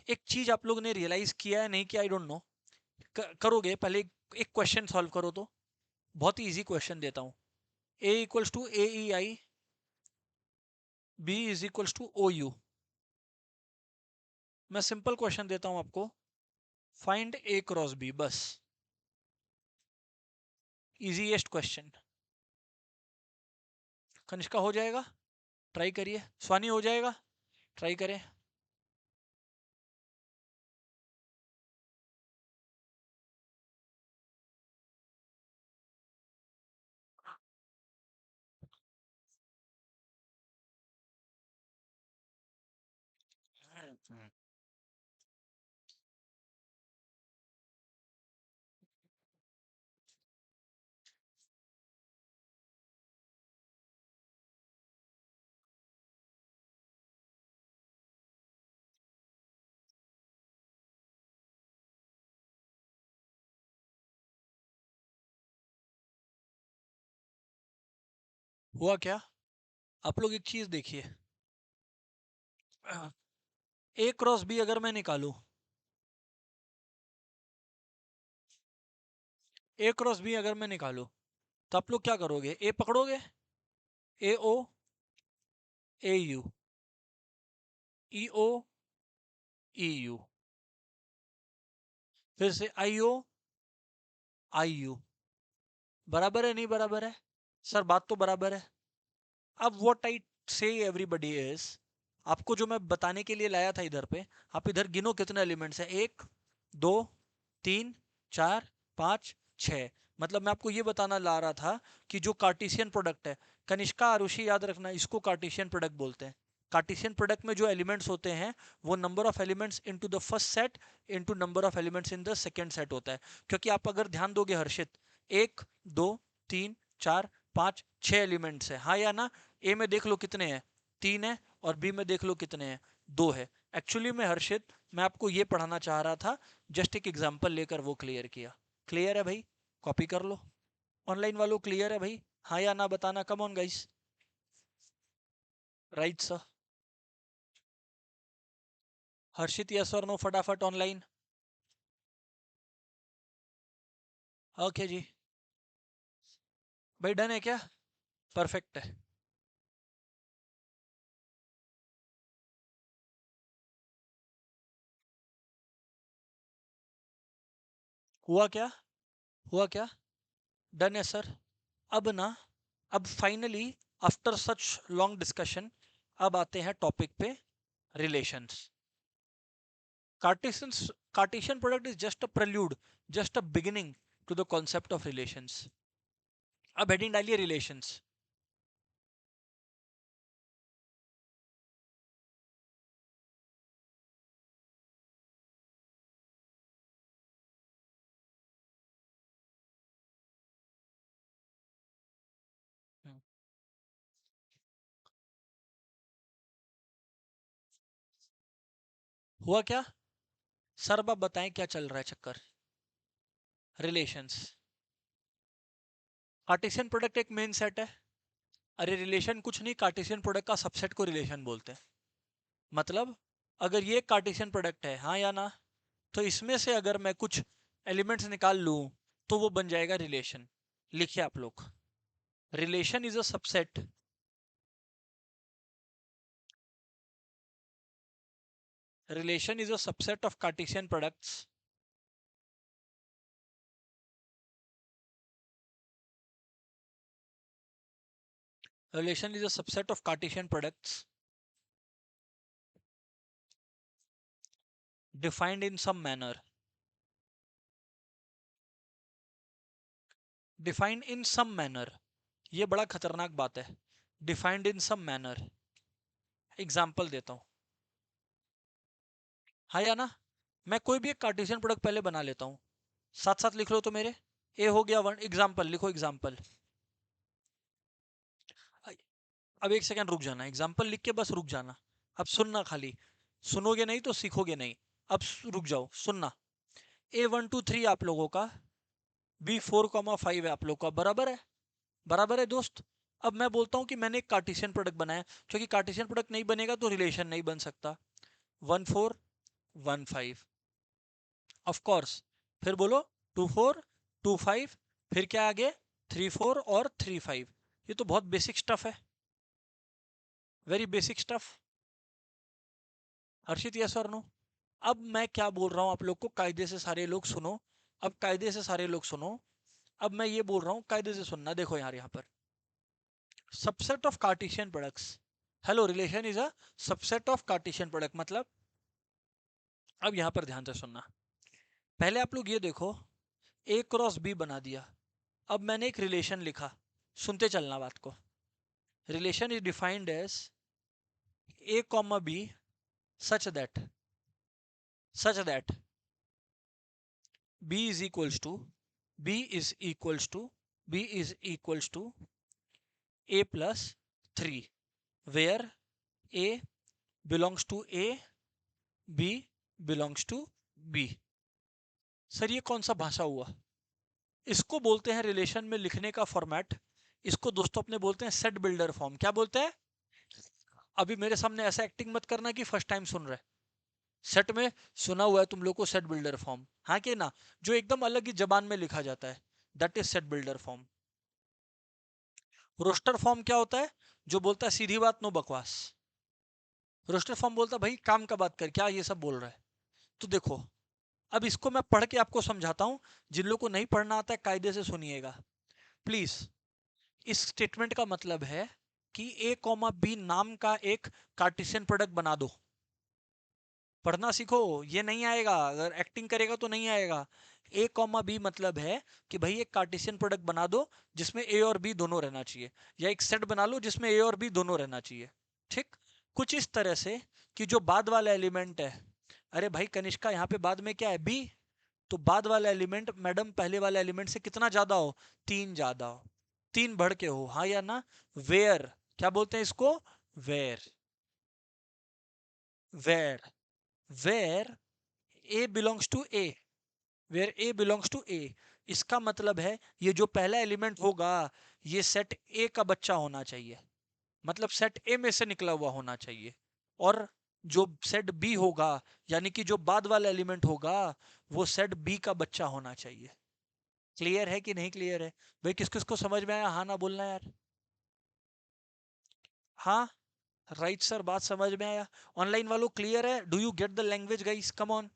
एक चीज आप लोगों ने रियलाइज किया है नहीं किया, आई डोंट नो। करोगे पहले एक क्वेश्चन सॉल्व करो तो। बहुत ही इजी क्वेश्चन देता हूँ। A equals to A E I, B is equals to O U. मैं सिंपल क्वेश्चन देता हूँ आपको, फाइंड ए क्रॉस बी, बस। Easiest question. कनिष्का हो जाएगा? ट्राई करिए। स्वानी हो जाएगा? ट्राई करें। हुआ क्या? आप लोग एक चीज देखिए, ए क्रॉस बी अगर मैं निकालूं, ए क्रॉस बी अगर मैं निकालूं, तो आप लोग क्या करोगे, ए पकड़ोगे, ए ओ, ए you, E O, E U, फिर से आई ओ, आई यू। बराबर है नहीं बराबर है? सर बात तो बराबर है। अब व्हाट आई से एवरीबॉडी इज, आपको जो मैं बताने के लिए लाया था इधर पे, आप इधर गिनो कितने एलिमेंट्स हैं, 1 2 3 4 5 6। मतलब मैं आपको ये बताना ला रहा था कि जो कार्टेशियन प्रोडक्ट है, कनिष्का आरुषि याद रखना, इसको कार्टेशियन प्रोडक्ट बोलते हैं। कार्टेशियन प्रोडक्ट में जो एलिमेंट्स होते हैं वो number of elements into the first set into number of elements in the second set होता है। क्योंकि आप अगर ध्यान दोगे हर्षित, 1 2 3 4 5 6 एलिमेंट्स है, हाँ या ना? ए में देख लो कितने हैं, 3 है, और बी में देख लो कितने हैं, 2 है। एक्चुअली में हर्षित मैं आपको ये पढ़ाना चाह रहा था, जस्ट एक एग्जांपल लेकर वो क्लियर किया। क्लियर है भाई? कॉपी कर लो। ऑनलाइन वालों क्लियर है भाई? हाँ या ना बताना, कम on guys. Right sir. Harshit yes और नो फटाफट ऑनलाइन। ओके जी। भाई डन है क्या? परफेक्ट है। हुआ क्या? हुआ क्या? डन है सर। अब ना, अब finally after such long discussion, अब आते हैं टॉपिक पे, relations. Cartesian product is just a prelude, just a beginning to the concept of relations. अब हेडिंग डालिए रिलेशंस। हुआ क्या सर? अब आप बताएं क्या चल रहा है चक्कर? रिलेशंस। कार्टेशियन प्रोडक्ट एक मेन सेट है। अरे रिलेशन कुछ नहीं, कार्टेशियन प्रोडक्ट का सबसेट को रिलेशन बोलते हैं। मतलब अगर ये कार्टेशियन प्रोडक्ट है, हाँ या ना, तो इसमें से अगर मैं कुछ एलिमेंट्स निकाल लूं तो वो बन जाएगा रिलेशन। लिखिए आप लोग, relation is a subset. Relation is a subset of Cartesian products relation is a subset of Cartesian products defined in some manner. Defined in some manner, ये बड़ा खतरनाक बात है। Defined in some manner. Example देता हूँ, हाँ या ना? मैं कोई भी एक कार्टेशियन प्रोडक्ट पहले बना लेता हूँ, साथ साथ लिख लो तो मेरे। ए हो गया वन, एग्जाम्पल लिखो एग्जाम्पल। अब एक सेकंड रुक जाना, एग्जाम्पल लिख के बस रुक जाना। अब सुनना खाली, सुनोगे नहीं तो सीखोगे नहीं। अब रुक जाओ सुनना। A1 2 3 आप लोगों का, B4 5 है आप लोगों का, बराबर है? बराबर है दोस्त। अब मैं बोलता हूं कि मैंने एक कार्टेशियन प्रोडक्ट बनाया, क्योंकि कार्टेशियन प्रोडक्ट नहीं बनेगा तो रिलेशन नहीं बन सकता। 1 4 1 5 ऑफ कोर्स। फिर बोलो 2 4 2 5, फिर क्या आगे? 3 4 और 3 5। ये तो बहुत बेसिक स्टफ है, वेरी बेसिक स्टफ। हर्षित यस और नो? अब मैं क्या बोल रहा हूं आप लोग को, कायदे से सारे लोग सुनो। अब कायदे से सारे लोग सुनो। अब मैं ये बोल रहा हूं, कायदे से सुनना। देखो यार, यहाँ पर subset of Cartesian products, hello, relation is a subset of Cartesian product. मतलब अब यहां पर ध्यान से सुनना। पहले आप लोग ये देखो, ए क्रॉस बी बना दिया। अब मैंने एक रिलेशन लिखा, सुनते चलना बात को। Relation is defined as A comma B such that B is equals to B is equals to B is equals to A+3, where A belongs to A, B belongs to B. Sir ये कौन सा भाषा हुआ? इसको बोलते हैं relation में लिखने का फॉर्मेट। इसको दोस्तों अपने बोलते हैं सेट बिल्डर फॉर्म। क्या बोलते हैं? अभी मेरे सामने ऐसा एक्टिंग मत करना कि फर्स्ट टाइम सुन रहे। सेट में सुना हुआ है तुम लोग को सेट बिल्डर फॉर्म, हाँ कि ना? जो एकदम अलग ही जबान में लिखा जाता है, that is set builder form. Roster form क्या होता है? जो बोलता है सीधी बात, नो बकवास। रोस्टर फॉर्म बोलता है भाई काम का बात कर, क्या ये सब बोल रहा है? तो देखो, अब इसको मैं पढ़ के आपको समझाता हूं। जिन लोगों को नहीं पढ़ना आता है कायदे से सुनिएगा प्लीज। इस स्टेटमेंट का मतलब है कि ए कॉमा बी नाम का एक कार्टेशियन प्रोडक्ट बना दो। पढ़ना सीखो, ये नहीं आएगा अगर एक्टिंग करेगा तो नहीं आएगा। ए कॉमा बी मतलब है कि भाई एक कार्टेशियन प्रोडक्ट बना दो जिसमें ए और बी दोनों रहना चाहिए, या एक सेट बना लो जिसमें ए और बी दोनों रहना चाहिए। ठीक? कुछ इस तरह से कि जो बाद वाला एलिमेंट है, अरे भाई कनिष्का यहाँ पे बाद में क्या है? बी। तो बाद वाला एलिमेंट मैडम पहले वाले एलिमेंट से कितना ज्यादा हो? 3 ज्यादा हो, 3 बढ़ के हो, हाँ या ना? वेयर, क्या बोलते हैं इसको? Where. Where where A belongs to A, where A belongs to A. इसका मतलब है ये जो पहला एलिमेंट होगा, ये सेट ए का बच्चा होना चाहिए, मतलब सेट ए में से निकला हुआ होना चाहिए। और जो सेट बी होगा, यानी कि जो बाद वाला एलिमेंट होगा, वो सेट बी का बच्चा होना चाहिए। क्लियर है कि नहीं क्लियर है? भाई किस किस को समझ में आया? हाँ ना बोलना यार। हाँ, राइट सर, बात समझ में आया। ऑनलाइन वालों क्लियर है? Do you get the language guys? Come on.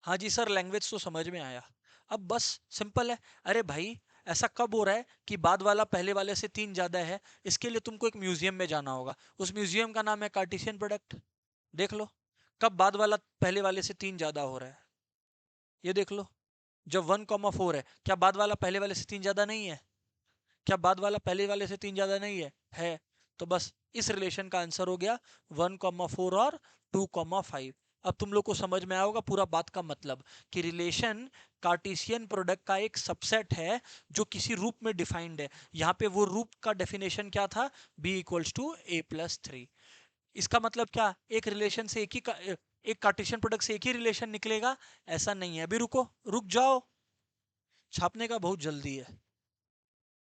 हाँ जी सर, लैंग्वेज तो समझ में आया। अब बस सिंपल है। अरे भाई ऐसा कब हो रहा है कि बाद वाला पहले वाले से 3 ज्यादा है? इसके लिए तुमको एक म्यूजियम में जाना होगा, उस म्यूजियम का नाम है कार्टेशियन प्रोडक्ट। देख लो कब बाद वाला पहले वाले से 3 ज्यादा हो रहा है, ये देख लो। जब 1 4 है, क्या बाद वाला पहले वाले से 3 ज्यादा नहीं है? क्या बाद वाला पहले वाले से 3 ज्यादा नहीं है? तो बस इस रिलेशन का आंसर हो गया 1 4 और 2 5। अब तुम लोग को समझ में आएगा पूरा बात का मतलब, कि रिलेशन कार्टेशियन प्रोडक्ट का एक सबसेट है जो किसी रूप में डिफाइंड है। यहाँ पे वो रूप का डेफिनेशन क्या था? b equals to A+3। इसका मतलब क्या, एक रिलेशन से एक कार्टेशियन प्रोडक्ट से एक ही रिलेशन निकलेगा, ऐसा नहीं है। अभी रुको, रुक जाओ, छापने का बहुत जल्दी है।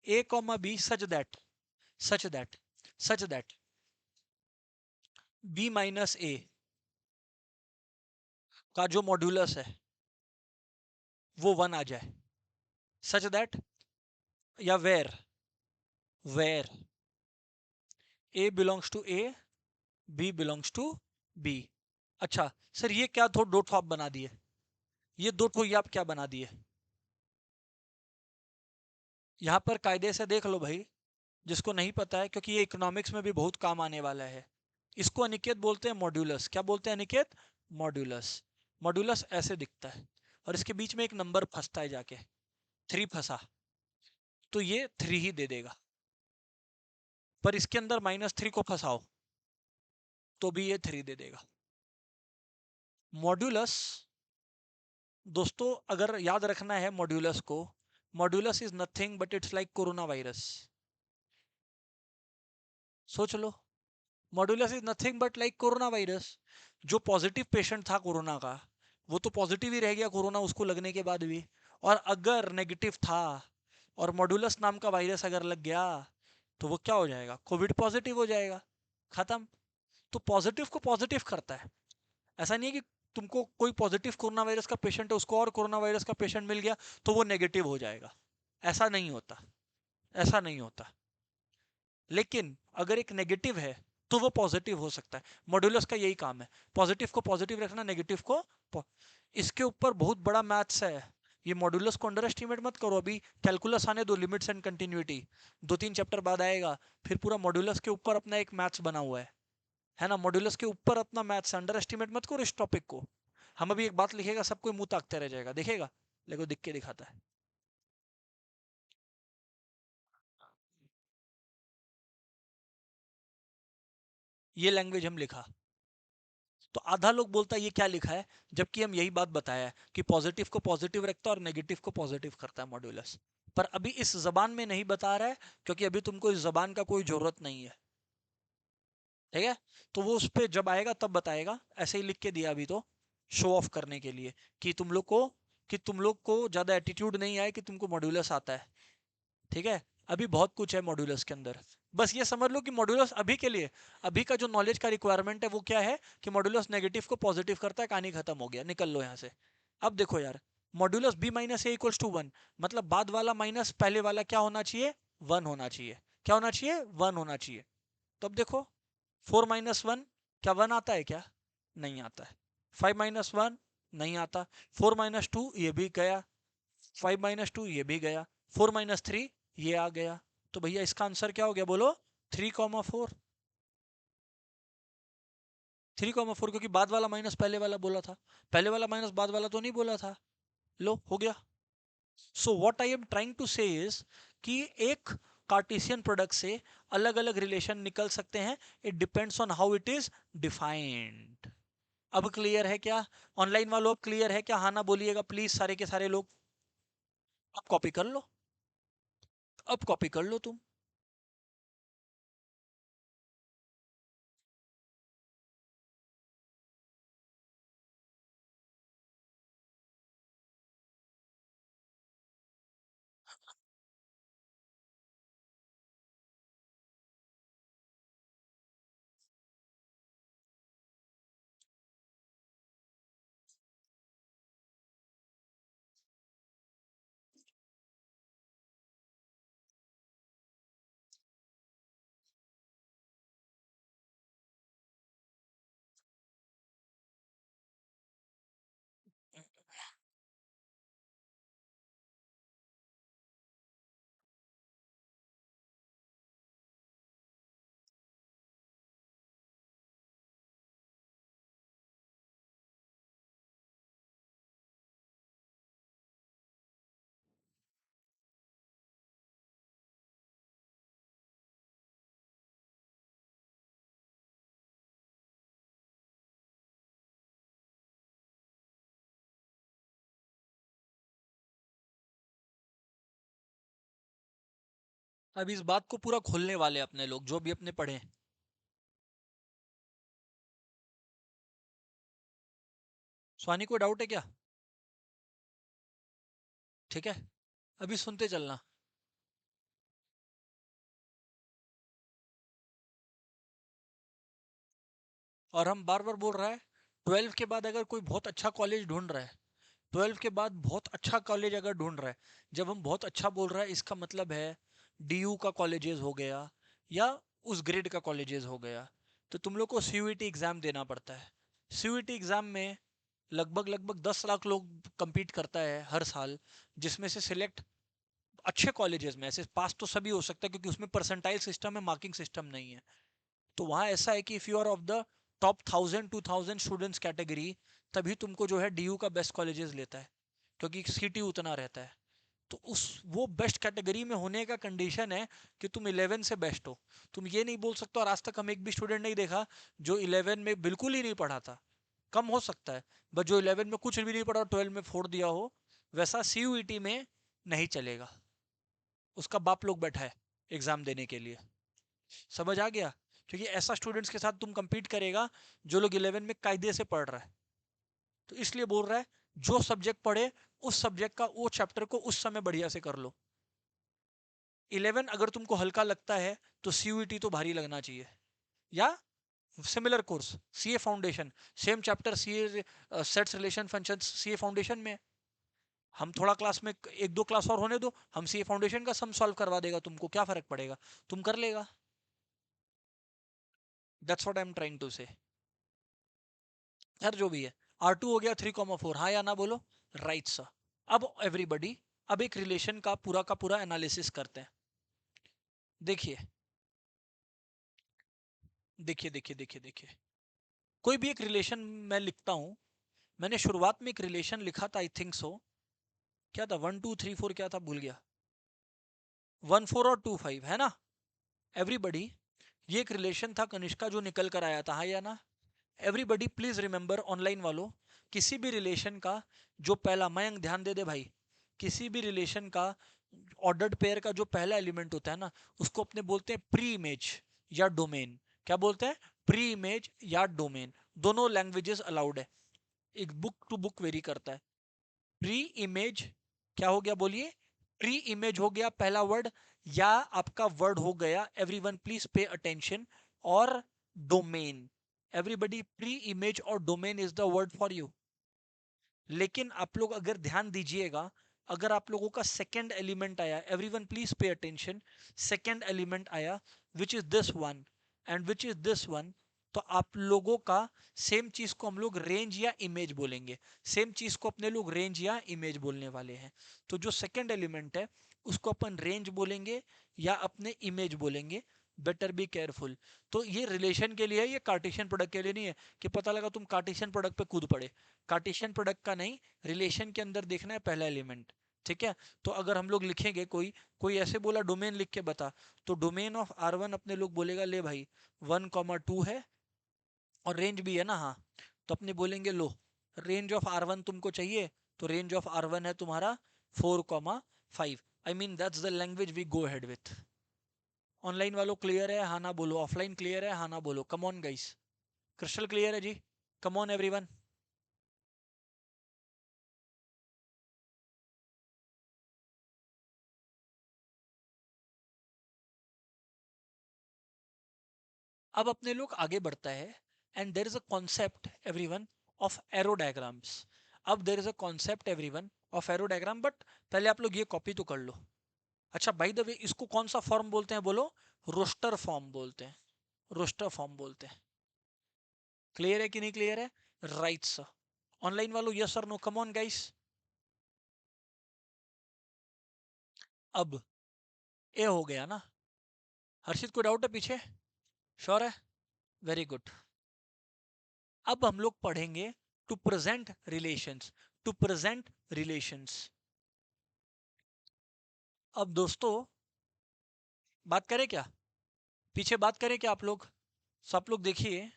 A comma B such that such that B minus A का जो मॉड्यूलस है वो 1 आ जाए, सच दैट, या where A belongs to A, B belongs to B. अच्छा सर, ये क्या दो ठो आप बना दिए, ये दो ठो ये आप क्या बना दिए? यहां पर कायदे से देख लो भाई, जिसको नहीं पता है, क्योंकि ये इकोनॉमिक्स में भी बहुत काम आने वाला है। इसको अनिकेत बोलते हैं मॉड्यूलस। क्या बोलते हैं अनिकेत? मॉड्यूलस। मॉड्यूलस ऐसे दिखता है, और इसके बीच में एक नंबर फंसता है जाके, 3 फंसा, तो ये 3 ही दे देगा। पर इसके अंदर -3 को फंसाओ तो भी ये 3 दे देगा। मॉड्यूलस, दोस्तों अगर याद रखना है मॉड्यूलस को, modulus is nothing but it's like corona virus. सोच लो, modulus is nothing but like corona virus. जो पॉजिटिव पेशेंट था कोरोना का, वो तो पॉजिटिव ही रह गया कोरोना उसको लगने के बाद भी। और अगर नेगेटिव था और मॉड्यूलस नाम का वायरस अगर लग गया, तो वो क्या हो जाएगा? कोविड पॉजिटिव हो जाएगा, खत्म। तो पॉजिटिव को पॉजिटिव करता है। ऐसा नहीं है कि तुमको कोई पॉजिटिव कोरोना वायरस का पेशेंट है, उसको और कोरोना वायरस का पेशेंट मिल गया तो वो नेगेटिव हो जाएगा। ऐसा नहीं होता, ऐसा नहीं होता। लेकिन अगर एक नेगेटिव है तो वो पॉजिटिव हो सकता है। मॉड्यूलस का यही काम है, पॉजिटिव को पॉजिटिव रखना, नेगेटिव को इसके ऊपर बहुत बड़ा मैथ्स है। ये मॉड्यूलस को अंडर एस्टिमेट मत करो। अभी कैलकुलस आने दो, लिमिट्स एंड कंटिन्यूटी 2-3 चैप्टर बाद आएगा, फिर पूरा मॉड्यूलस के ऊपर अपना एक मैथ्स बना हुआ है ना। मॉड्यूलस के ऊपर अपना मैथ्स, अंडर एस्टिमेट मत करो इस टॉपिक को। हम अभी एक बात लिखेगा, सब कोई मुंह ताकते रह जाएगा, देखेगा, लेकिन दिख के दिखाता है। ये लैंग्वेज हम लिखा तो आधा लोग बोलता है ये क्या लिखा है, जबकि हम यही बात बताया है कि पॉजिटिव को पॉजिटिव रखता है और नेगेटिव को पॉजिटिव करता है मॉड्यूलस। पर अभी इस जबान में नहीं बता रहा है, क्योंकि अभी तुमको इस जबान का कोई जरूरत नहीं है, ठीक है। तो वो उस पर जब आएगा तब बताएगा, ऐसे ही लिख के दिया अभी तो, शो ऑफ करने के लिए, कि तुम लोग को ज्यादा एटीट्यूड नहीं आए कि तुमको मॉड्यूलस आता है, ठीक है। अभी बहुत कुछ है मॉड्यूलस के अंदर। बस ये समझ लो कि मॉड्यूलस अभी के लिए, अभी का जो नॉलेज का रिक्वायरमेंट है वो क्या है, कि मॉड्यूलस नेगेटिव को पॉजिटिव करता है, कहानी खत्म हो गया, निकल लो यहाँ से। अब देखो यार, modulus B minus A equals to 1, मतलब बाद वाला माइनस पहले वाला क्या होना चाहिए? 1 होना चाहिए। क्या होना चाहिए? 1 होना चाहिए। तो अब देखो, 4 - 1, क्या 1 आता है क्या? नहीं आता है। 5 - 1 नहीं आता। 4 - 2 ये भी गया, 5 - 2 ये भी गया, 4 - 3 ये आ गया। तो भैया इसका आंसर क्या हो गया बोलो? 3,4। 3,4, क्योंकि बाद वाला माइनस पहले वाला बोला था, पहले वाला माइनस बाद वाला तो नहीं बोला था। लो हो गया। So what I am trying to say is कि एक कार्टेशियन प्रोडक्ट से अलग अलग रिलेशन निकल सकते हैं। It depends on how it is defined. अब क्लियर है क्या? ऑनलाइन वालों अब क्लियर है क्या? हाँ ना बोलिएगा प्लीज, सारे के सारे लोग। अब कॉपी कर लो, अब कॉपी कर लो तुम। अब इस बात को पूरा खोलने वाले अपने लोग जो भी अपने पढ़े हैं। स्वानी कोई डाउट है क्या? ठीक है, अभी सुनते चलना। और हम बार बार बोल रहा है, 12 के बाद अगर कोई बहुत अच्छा कॉलेज ढूंढ रहा है, 12 के बाद बहुत अच्छा कॉलेज अगर ढूंढ रहा है, जब हम बहुत अच्छा बोल रहा है इसका मतलब है डीयू का कॉलेजेस हो गया या उस ग्रेड का कॉलेजेस हो गया। तो तुम लोग को सीयूईटी एग्जाम देना पड़ता है। सीयूईटी एग्जाम में लगभग लगभग 10 लाख लोग compete करता है हर साल, जिसमें से सिलेक्ट अच्छे कॉलेजेस में ऐसे पास तो सभी हो सकता है, क्योंकि उसमें परसेंटाइल सिस्टम है, मार्किंग सिस्टम नहीं है। तो वहाँ ऐसा है कि if you are of the top 1000 2000 students category, तभी तुमको जो है डीयू का बेस्ट कॉलेजेस लेता है, क्योंकि सीटी उतना रहता है। तो उस वो बेस्ट कैटेगरी में होने का कंडीशन है कि तुम 11 से बेस्ट हो। तुम ये नहीं बोल सकते, और आज तक हम एक भी स्टूडेंट नहीं देखा जो 11 में बिल्कुल ही नहीं पढ़ा था। कम हो सकता है, बट जो 11 में कुछ भी नहीं पढ़ा और 12 में फोड़ दिया हो, वैसा सीयूईटी में नहीं चलेगा। उसका बाप लोग बैठा है एग्जाम देने के लिए। समझ आ गया? क्योंकि ऐसा स्टूडेंट्स के साथ तुम compete करेगा जो लोग 11 में कायदे से पढ़ रहा है। तो इसलिए बोल रहा है, जो सब्जेक्ट पढ़े उस सब्जेक्ट का वो चैप्टर को उस समय बढ़िया से कर लो। 11 अगर तुमको हल्का लगता है तो सीयूईटी तो भारी लगना चाहिए। या similar course CA foundation, same chapter CA, sets relation functions CA foundation में। हम थोड़ा क्लास में एक दो क्लास और होने दो, हम सीए फाउंडेशन का सम सॉल्व करवा देगा, तुमको क्या फर्क पड़ेगा, तुम कर लेगा। That's what I am trying to say. यार जो भी है, R2 हो गया 3,4, हाँ या ना बोलो। Right sir. अब एवरीबॉडी, अब एक रिलेशन का पूरा एनालिसिस करते हैं। देखिए देखिए देखिए देखिए देखिए, कोई भी एक रिलेशन मैं लिखता हूं। मैंने शुरुआत में एक रिलेशन लिखा था, आई थिंक सो। क्या था, 1 2 3 4, क्या था भूल गया। 1 4 और 2 5 है ना एवरीबॉडी। ये एक रिलेशन था कनिष्का जो निकल कर आया था, हाँ या ना। एवरीबॉडी प्लीज रिमेंबर, ऑनलाइन वालों, किसी भी रिलेशन का जो पहला, मयंक ध्यान दे दे भाई, किसी भी रिलेशन का ऑर्डर्ड पेयर का जो पहला एलिमेंट होता है ना, उसको अपने बोलते हैं प्री इमेज या डोमेन। क्या बोलते हैं? प्री इमेज या डोमेन। दोनों लैंग्वेजेस अलाउड है, एक बुक टू बुक वेरी करता है। प्री इमेज क्या हो गया बोलिए? प्री इमेज हो गया पहला वर्ड, या आपका वर्ड हो गया, एवरीवन प्लीज पे अटेंशन, और डोमेन। एवरीबडी, प्री इमेज और domain is the word for you. लेकिन आप लोग अगर ध्यान दीजिएगा, अगर आप लोगों का सेकंड एलिमेंट आया, everyone please pay attention, second element आया which is this one and which is this one, तो आप लोगों का सेम चीज को हम लोग रेंज या इमेज बोलेंगे। सेम चीज को अपने लोग रेंज या इमेज बोलने वाले हैं। तो जो सेकंड एलिमेंट है उसको अपन रेंज बोलेंगे या अपने इमेज बोलेंगे। Better be careful. तो ये रिलेशन के लिए है, ये कार्टेशियन प्रोडक्ट के लिए नहीं है कि पता लगा तुम कार्टेशियन प्रोडक्ट पे कूद पड़े। कार्टेशियन प्रोडक्ट का नहीं, रिलेशन के अंदर देखना है पहला एलिमेंट। ठीक है? तो अगर हम लोग लिखेंगे, कोई कोई ऐसे बोला डोमेन लिख के बता, तो डोमेन ऑफ R1 अपने लोग बोलेगा ले भाई 1 2 है, और रेंज भी है ना, हाँ। तो अपने बोलेंगे लो, रेंज ऑफ R1 तुमको चाहिए, तो रेंज ऑफ R1 है तुम्हारा 4 5। I mean that's the language we go head with. Online वालों क्लियर है हाँ ना बोलो, ऑफलाइन क्लियर है हाँ ना बोलो, कम ऑन गाइस। क्रिस्टल क्लियर है जी? Come on everyone. अब अपने लोग आगे बढ़ता है, and there is a concept everyone of arrow diagrams. अब there is a concept everyone of arrow diagram, but पहले आप लोग ये कॉपी तो कर लो। अच्छा बाय द वे, इसको कौन सा फॉर्म बोलते हैं बोलो? रोस्टर फॉर्म बोलते हैं। रोस्टर फॉर्म बोलते हैं। क्लियर है कि नहीं क्लियर है? Right sir. ऑनलाइन वालों यस और नो, कम ऑन गाइस। अब ए हो गया ना? हर्षित को डाउट है पीछे? श्योर है? Very good. अब हम लोग पढ़ेंगे to present relations. To present relations. अब दोस्तों, बात करें क्या? पीछे बात करें क्या आप लोग? सब लोग देखिए,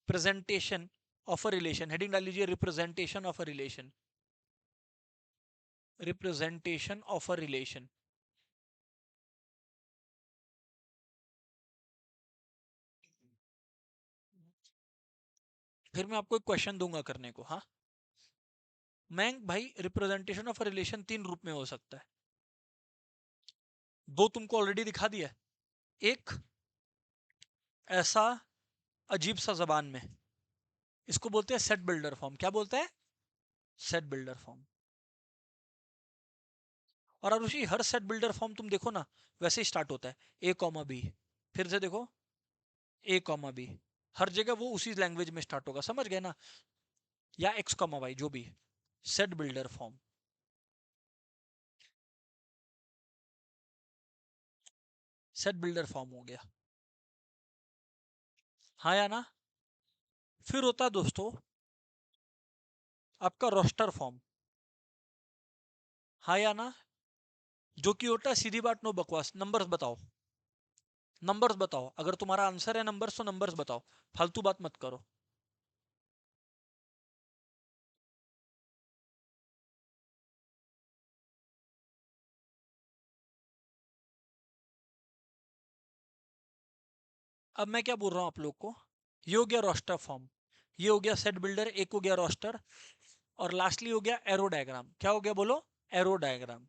presentation of a relation, heading डाल लीजिए representation of a relation. Representation of a relation. फिर मैं आपको एक क्वेश्चन दूंगा करने को। हाँ मैं भाई, रिप्रेजेंटेशन ऑफ रिलेशन 3 रूप में हो सकता है। 2 तुमको ऑलरेडी दिखा दिया है। एक ऐसा अजीब सा जबान में, इसको बोलते हैं सेट बिल्डर फॉर्म। क्या बोलते हैं? Set builder form. और अनुषी हर सेट बिल्डर फॉर्म तुम देखो ना, वैसे ही स्टार्ट होता है, ए कॉमा बी। फिर से देखो, ए कॉमा बी। हर जगह वो उसी लैंग्वेज में स्टार्ट होगा, समझ गए ना? या एक्स कॉमा वाई, जो भी। Set builder form. Set builder form हो गया। हाँ या ना? फिर होता है दोस्तों आपका रोस्टर फॉर्म। हाँ या ना? जो कि होता है सीधी बात नो बकवास, नंबर्स बताओ। नंबर्स बताओ, अगर तुम्हारा आंसर है नंबर्स तो नंबर्स बताओ, फालतू बात मत करो। अब मैं क्या बोल रहा हूं आप लोग को, ये हो गया रोस्टर फॉर्म, ये हो गया सेट बिल्डर, एक हो गया रोस्टर, और लास्टली हो गया एरो डायग्राम। क्या हो गया बोलो? Arrow diagram.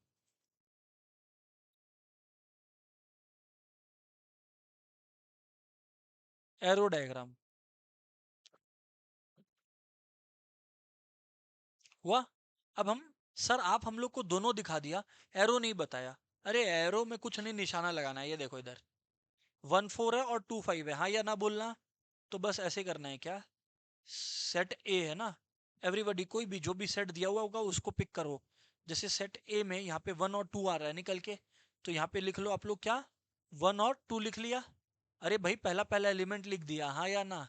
एरो डायग्राम हुआ। अब हम, सर आप हम लोग को दोनों दिखा दिया, एरो नहीं बताया। अरे एरो में कुछ नहीं, निशाना लगाना है, ये देखो इधर 1 4 है और 2 5 है, हाँ या ना बोलना। तो बस ऐसे करना है क्या, सेट ए है ना, एवरीबॉडी कोई भी जो भी सेट दिया हुआ होगा उसको पिक करो। जैसे सेट ए में यहाँ पे 1 और 2 आ रहा है निकल के, तो यहाँ पे लिख लो आप लोग क्या, 1 और 2 लिख लिया। अरे भाई पहला पहला एलिमेंट लिख दिया, हाँ या ना?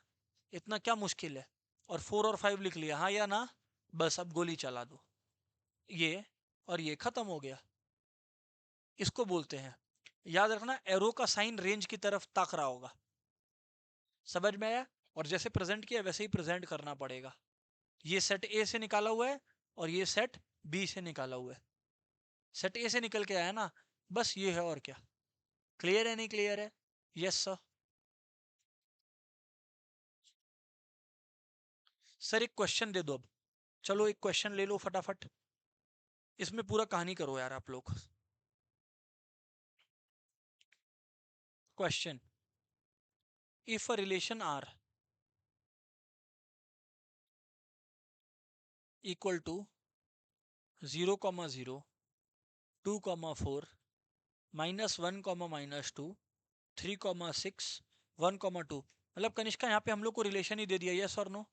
इतना क्या मुश्किल है? और 4 और 5 लिख लिया, हाँ या ना? बस अब गोली चला दो। ये और ये खत्म हो गया। इसको बोलते हैं, याद रखना, एरो का साइन रेंज की तरफ ताक रहा होगा। समझ में आया? और जैसे प्रेजेंट किया वैसे ही प्रेजेंट करना पड़ेगा। ये सेट ए से निकाला हुआ है और ये सेट बी से निकाला हुआ है। सेट ए से निकल के आया ना, बस ये है, और क्या। क्लियर है नहीं क्लियर है? Yes sir. सर एक क्वेश्चन दे दो अब। चलो एक क्वेश्चन ले लो फटाफट, इसमें पूरा कहानी करो यार आप लोग। Question, if a relation R equal to 0 0 2 4 -1 -2 3 6 1 2, मतलब कनिष्का यहाँ पे हम लोग को रिलेशन ही दे दिया, यस और नो?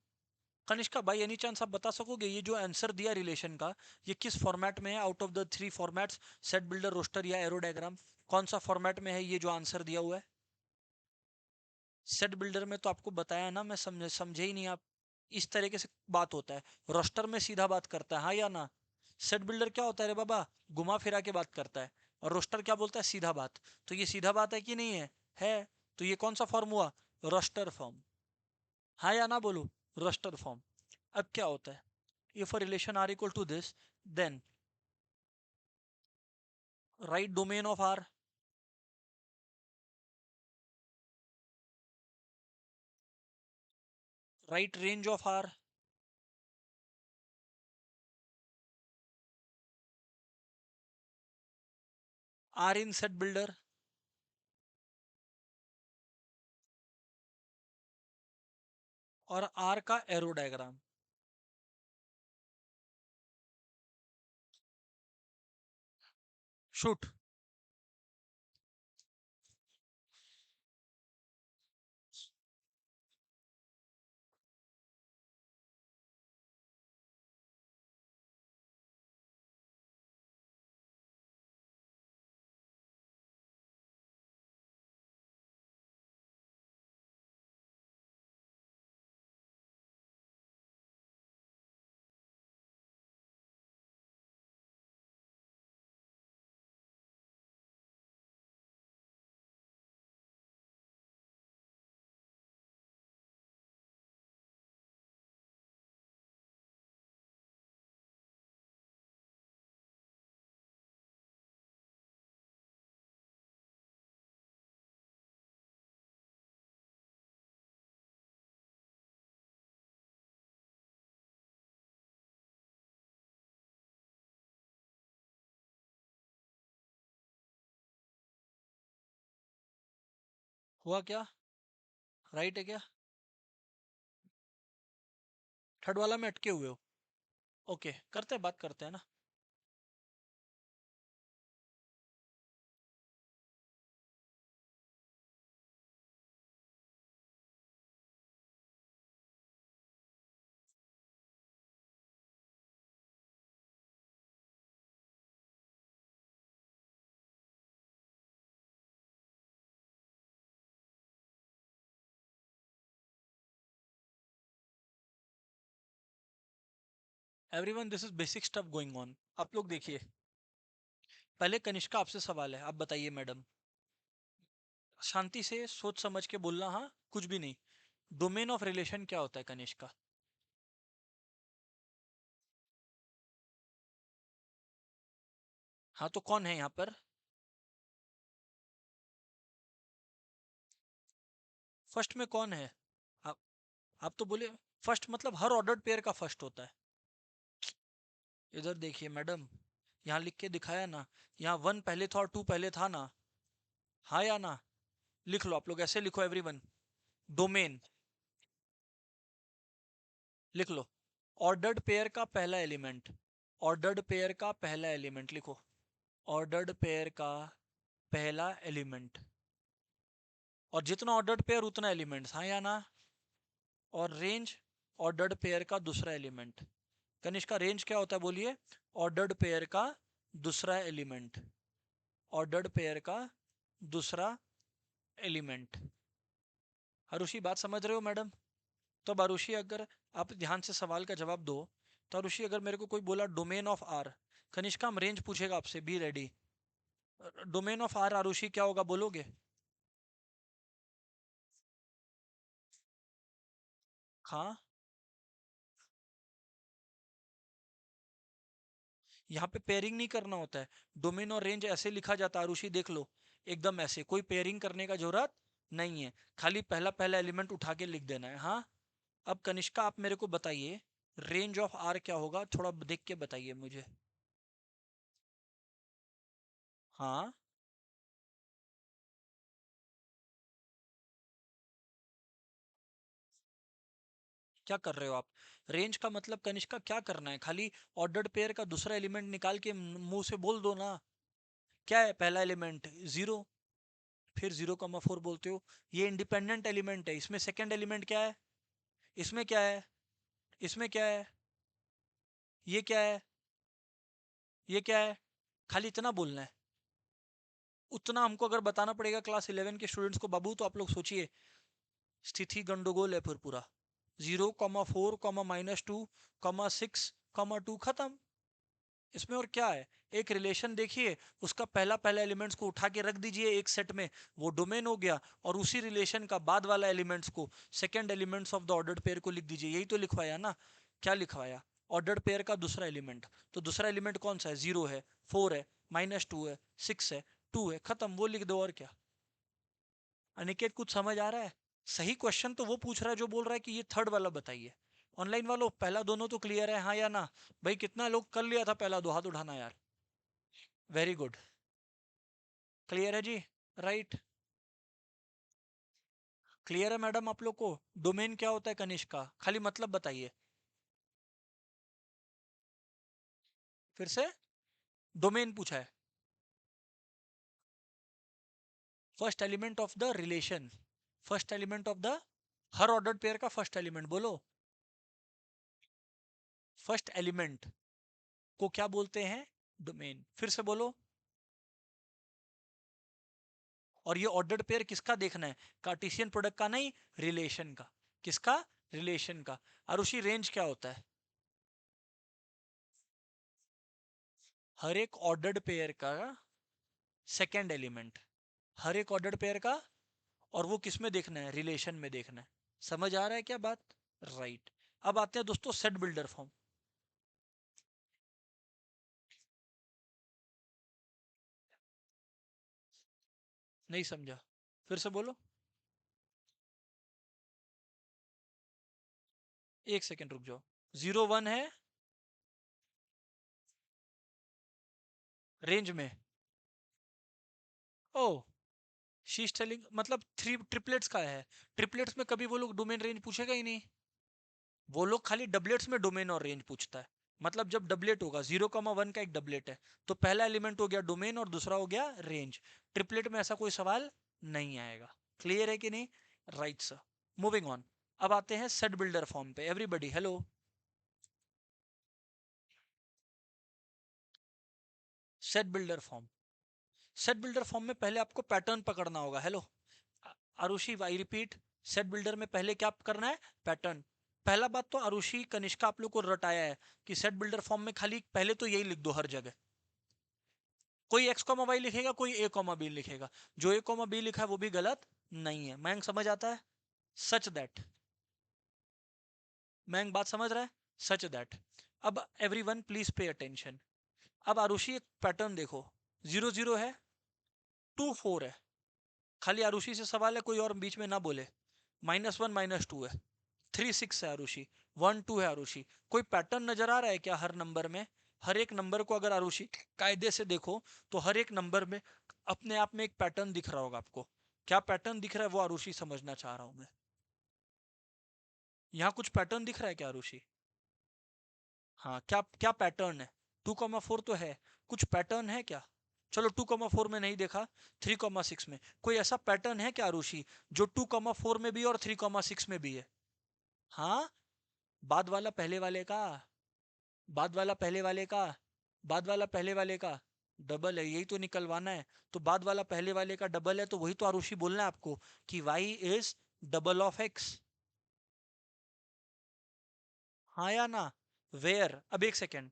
कनिष्का भाई एनी चांस आप बता सकोगे ये जो आंसर दिया रिलेशन का, ये किस फॉर्मेट में है out of the 3 formats, set builder, roster या एरो डायग्राम? कौन सा फॉर्मेट में है ये जो आंसर दिया हुआ है? सेट बिल्डर में तो आपको बताया ना, मैं समझे ही नहीं आप। इस तरीके से बात होता है, रोस्टर में सीधा बात करता है, हाँ या ना? सेट बिल्डर क्या होता है रे बाबा, घुमा फिरा के बात करता है। और रोस्टर क्या बोलता है, सीधा बात। तो ये सीधा बात है कि नहीं है? है। तो ये कौन सा फॉर्म हुआ? Roster form. हाँ या ना बोलो? Roster form. अब क्या होता है, if a relation R equal to this, then write domain of R, write range of R, R in set builder, और आर का एरो डायग्राम। शूट। हुआ क्या? राइट है क्या? थर्ड वाला में अटके हुए हो? ओके, करते हैं, बात करते हैं ना। Everyone, this is basic stuff going on. आप लोग देखिए, पहले कनिष्का आपसे सवाल है, आप बताइए मैडम। शांति से सोच समझ के बोलना, हाँ, कुछ भी नहीं। डोमेन ऑफ रिलेशन क्या होता है कनिष्का? हाँ, तो कौन है यहाँ पर? फर्स्ट में कौन है? आप आप तो बोले फर्स्ट, मतलब हर ऑर्डर्ड पेयर का फर्स्ट होता है। इधर देखिए मैडम, यहाँ लिख के दिखाया ना, यहाँ वन पहले था और टू पहले था ना। हाँ या ना? लिख लो, आप लोग ऐसे लिखो एवरीवन। डोमेन लिख लो। ऑर्डर्ड पेयर का पहला एलिमेंट, ऑर्डर्ड पेयर का पहला एलिमेंट लिखो। ऑर्डर्ड पेयर का पहला एलिमेंट, और जितना ऑर्डर्ड पेयर उतना एलिमेंट्स, हाँ या ना? और रेंज, ऑर्डर्ड पेयर का दूसरा एलिमेंट। कनिष्क का रेंज क्या होता है बोलिए? ऑर्डर्ड पेयर का दूसरा एलिमेंट, ऑर्डर्ड पेयर का दूसरा एलिमेंट। आरुषि, बात समझ रहे हो मैडम? तो अब आरुषि, अगर आप ध्यान से सवाल का जवाब दो, तो आरुषि अगर मेरे को कोई बोला डोमेन ऑफ आर, कनिष्का हम रेंज पूछेगा आपसे, be ready. Domain of R Arushi क्या होगा बोलोगे? हाँ, यहाँ पे पेयरिंग नहीं करना होता है। डोमेन और रेंज ऐसे लिखा जाता है आरुषि, देख लो, एकदम ऐसे, कोई पेयरिंग करने का जरूरत नहीं है। खाली पहला पहला एलिमेंट उठा के लिख देना है। हाँ, अब कनिष्का आप मेरे को बताइए, रेंज ऑफ आर क्या होगा, थोड़ा देख के बताइए मुझे। हाँ, क्या कर रहे हो आप? रेंज का मतलब कनिष्का क्या करना है, खाली ऑर्डर्ड पेयर का दूसरा एलिमेंट निकाल के मुंह से बोल दो ना। क्या है पहला एलिमेंट? जीरो। फिर 0,4 बोलते हो? ये इंडिपेंडेंट एलिमेंट है। इसमें सेकंड एलिमेंट क्या है? इसमें क्या है? इसमें क्या है? ये क्या है? ये क्या है? खाली इतना बोलना है। उतना हमको अगर बताना पड़ेगा क्लास 11 के स्टूडेंट्स को बाबू, तो आप लोग सोचिए, स्थिति गंडोगोल है फिर पूरा। 0,4, -2, 6, 2, खत्म। इसमें और क्या है? एक रिलेशन देखिए, उसका पहला पहला एलिमेंट्स को उठा के रख दीजिए एक सेट में, वो डोमेन हो गया। और उसी रिलेशन का बाद वाला एलिमेंट्स को, second elements of the ordered pair को लिख दीजिए। यही तो लिखवाया ना? क्या लिखवाया? ऑर्डर्ड पेयर का दूसरा एलिमेंट। तो दूसरा एलिमेंट कौन सा है? 0 है, 4 है, -2 है, 6 है, 2 है, खत्म, वो लिख दो। और क्या? अनिकेत, कुछ समझ आ रहा है? सही क्वेश्चन तो वो पूछ रहा है जो बोल रहा है कि ये थर्ड वाला बताइए। ऑनलाइन वालों, पहला दोनों तो क्लियर है, हाँ या ना? भाई कितना लोग कर लिया था पहला दो, हाथ उठाना यार। Very good. क्लियर है जी? राइट। क्लियर है मैडम आप लोग को? डोमेन क्या होता है कनिष्क का, खाली मतलब बताइए फिर से। डोमेन पूछा है, first element of the relation, first element of the, her ordered pair का फर्स्ट एलिमेंट बोलो। फर्स्ट एलिमेंट को क्या बोलते हैं? डोमेन। फिर से बोलो। और ये ऑर्डर्ड पेयर किसका देखना है? कार्टेशियन प्रोडक्ट का नहीं, रिलेशन का। किसका? रिलेशन का। आरुषि, रेंज क्या होता है? हर एक ऑर्डर्ड पेयर का सेकेंड एलिमेंट, हर एक ऑर्डर्ड पेयर का। और वो किस में देखना है? रिलेशन में देखना है। समझ आ रहा है क्या बात? राइट। अब आते हैं दोस्तों सेट बिल्डर फॉर्म। नहीं समझा? फिर से बोलो। एक सेकेंड रुक जाओ। 0, 1 है रेंज में। ओ, शी इज टेलिंग मतलब थ्री ट्रिपलेट्स का है, ट्रिपलेट्स में कभी वो लोग डोमेन रेंज पूछेगा ही नहीं, वो लोग खाली डबलेट्स में डोमेन और रेंज पूछता है। मतलब जब डबलेट होगा 0,1 का एक डबलेट है, तो पहला एलिमेंट हो गया डोमेन और दूसरा हो गया रेंज। ट्रिपलेट में ऐसा कोई सवाल नहीं आएगा। क्लियर है कि नहीं? Right sir. मूविंग ऑन, अब आते हैं सेट बिल्डर फॉर्म पे। Everybody hello. Set builder form, set builder form में पहले आपको पैटर्न पकड़ना होगा। Hello Arushi, I repeat, set builder में पहले क्या करना है? पैटर्न। पहला बात तो आरुषि कनिष्का आप लोग को रटाया है कि सेट बिल्डर फॉर्म में खाली पहले तो यही लिख दो हर जगह। कोई एक्स कॉमा वाई लिखेगा, कोई ए कॉमा बी लिखेगा। जो ए कॉमा बी लिखा है वो भी गलत नहीं है। मैंग समझ आता है? सच दैट, मैंग बात समझ रहा है? Such that. अब एवरीवन प्लीज पे अटेंशन। अब आरुषि एक पैटर्न देखो, 0 0 है, 2 4 है। खाली आरुषि से सवाल है, कोई और बीच में ना बोले। -1 -2 है, 3 6 है आरुषि, 1 2 है आरुषि। कोई पैटर्न नजर आ रहा है क्या हर नंबर में? हर एक नंबर को अगर आरुषि कायदे से देखो तो हर एक नंबर में अपने आप में एक पैटर्न दिख रहा होगा आपको। क्या पैटर्न दिख रहा है वो आरुषि समझना चाह रहा हूं मैं। यहाँ कुछ पैटर्न दिख रहा है क्या आरुषि? हाँ, क्या क्या पैटर्न है? 2,4 तो है, कुछ पैटर्न है क्या? चलो 2,4 में नहीं देखा, 3,6 में कोई ऐसा पैटर्न है क्या आरुषि जो 2,4 में भी और 3,6 में भी है? हाँ, बाद वाला पहले वाले का, बाद वाला पहले वाले का, बाद वाला पहले वाले का डबल है, यही तो निकलवाना है। तो बाद वाला पहले वाले का डबल है, तो वही तो आरुषि बोलना है आपको कि y is double of x। हाँ या ना? वेयर, अब एक सेकेंड,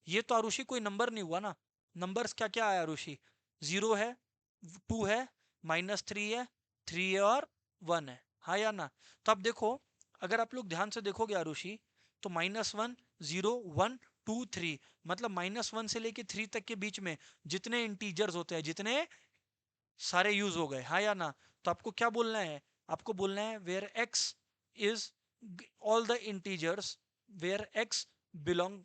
ये तो आरुषि कोई नंबर नहीं हुआ ना। नंबर्स क्या क्या है आरुषि? 0 है, 2 है, -3 है, 3 है और 1 है। हाँ या ना? तो अब देखो, अगर आप लोग ध्यान से देखोगे आरुषि, तो -1 0 1 2 3, मतलब -1 से लेके 3 तक के बीच में जितने इंटीजर्स होते हैं, जितने सारे यूज हो गए। हाँ या ना? तो आपको क्या बोलना है? आपको बोलना है where x is all the integers, where x belong,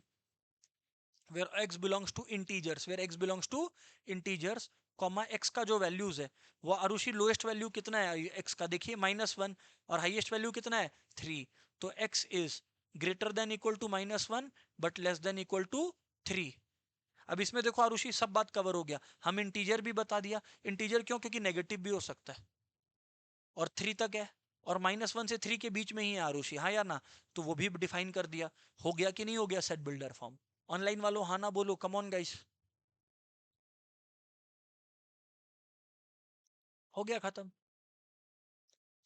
where x belongs to integers, where x belongs to integers, comma x का जो वैल्यूज है वो आरुषि लोएस्ट वैल्यू कितना है x का? देखिए -1, और हाईएस्ट वैल्यू कितना है? 3। तो x is greater than equal to -1 but less than equal to 3। अब इसमें देखो आरुषि सब बात कवर हो गया। हम इंटीजर भी बता दिया। इंटीजर क्यों? क्योंकि नेगेटिव भी हो सकता है, और 3 तक है, और -1 से 3 के बीच में ही है आरुषि। हाँ या ना? तो वो भी डिफाइन कर दिया। हो गया कि नहीं हो गया सेट बिल्डर फॉर्म? ऑनलाइन वालों हाँ ना बोलो, कम ऑन गाइस। हो गया खत्म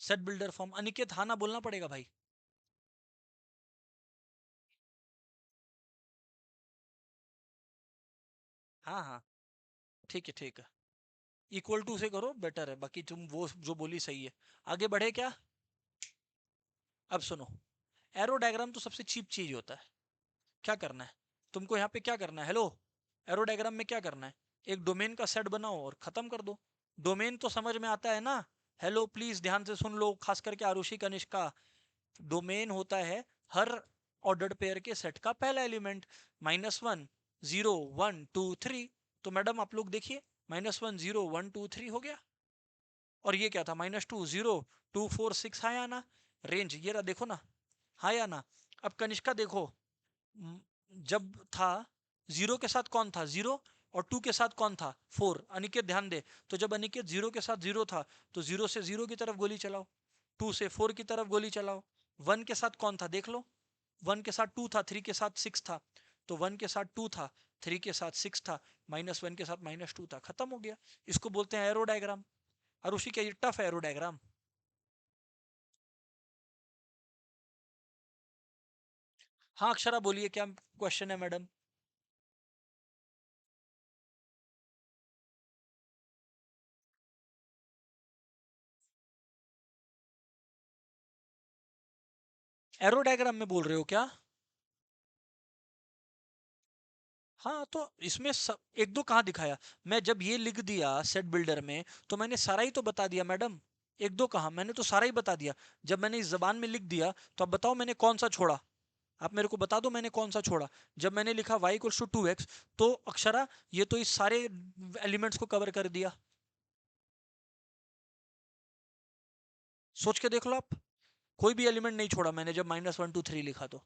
सेट बिल्डर फॉर्म। अनिकेत हाँ ना बोलना पड़ेगा भाई। हाँ हाँ, ठीक है ठीक है। इक्वल टू से करो, बेटर है। बाकी तुम वो जो बोली सही है। आगे बढ़े क्या? अब सुनो, एरो डायग्राम तो सबसे चीप चीज होता है। क्या करना है तुमको यहाँ पे? क्या करना है? हेलो, एरो डायग्राम में क्या करना है? एक डोमेन का सेट बनाओ और खत्म कर दो। डोमेन तो समझ में आता है ना? हेलो प्लीज ध्यान से सुन लो, खास करके आरुषि कनिष्का। डोमेन होता है हर ऑर्डर्ड पेयर के सेट का पहला एलिमेंट। -1 0 1 2 3। तो मैडम आप लोग देखिए, -1 0 1 2 3 हो गया। और ये क्या था? -2 0 2 4 6। हाँ या ना? रेंज ये रहा, देखो ना। हाँ या ना? अब कनिष्का देखो, जब था 0 के साथ कौन था? 0। और 2 के साथ कौन था? 4। अनिकेत ध्यान दे, तो जब अनिकेत 0 के साथ 0 था, तो 0 से 0 की तरफ गोली चलाओ, 2 से 4 की तरफ गोली चलाओ। 1 के साथ कौन था देख लो, 1 के साथ 2 था, 3 के साथ 6 था, तो 1 के साथ 2 था, 3 के साथ 6 था, -1 के साथ -2 था, खत्म हो गया। इसको बोलते हैं एरो डायग्राम। और उसी का ये टफ है एरो डायग्राम। हाँ अक्षरा बोलिए, क्या क्वेश्चन है मैडम? एरो डायग्राम में बोल रहे हो क्या? हाँ तो इसमें एक दो कहाँ दिखाया? मैं जब ये लिख दिया सेट बिल्डर में, तो मैंने सारा ही तो बता दिया मैडम। एक दो कहाँ, मैंने तो सारा ही बता दिया। जब मैंने इस जबान में लिख दिया, तो अब बताओ मैंने कौन सा छोड़ा? आप मेरे को बता दो मैंने कौन सा छोड़ा। जब मैंने लिखा y इक्वल्स टू 2x, तो अक्षरा ये तो इस सारे एलिमेंट्स को कवर कर दिया। सोच के देख लो आप, कोई भी एलिमेंट नहीं छोड़ा मैंने जब -1 2 3 लिखा तो,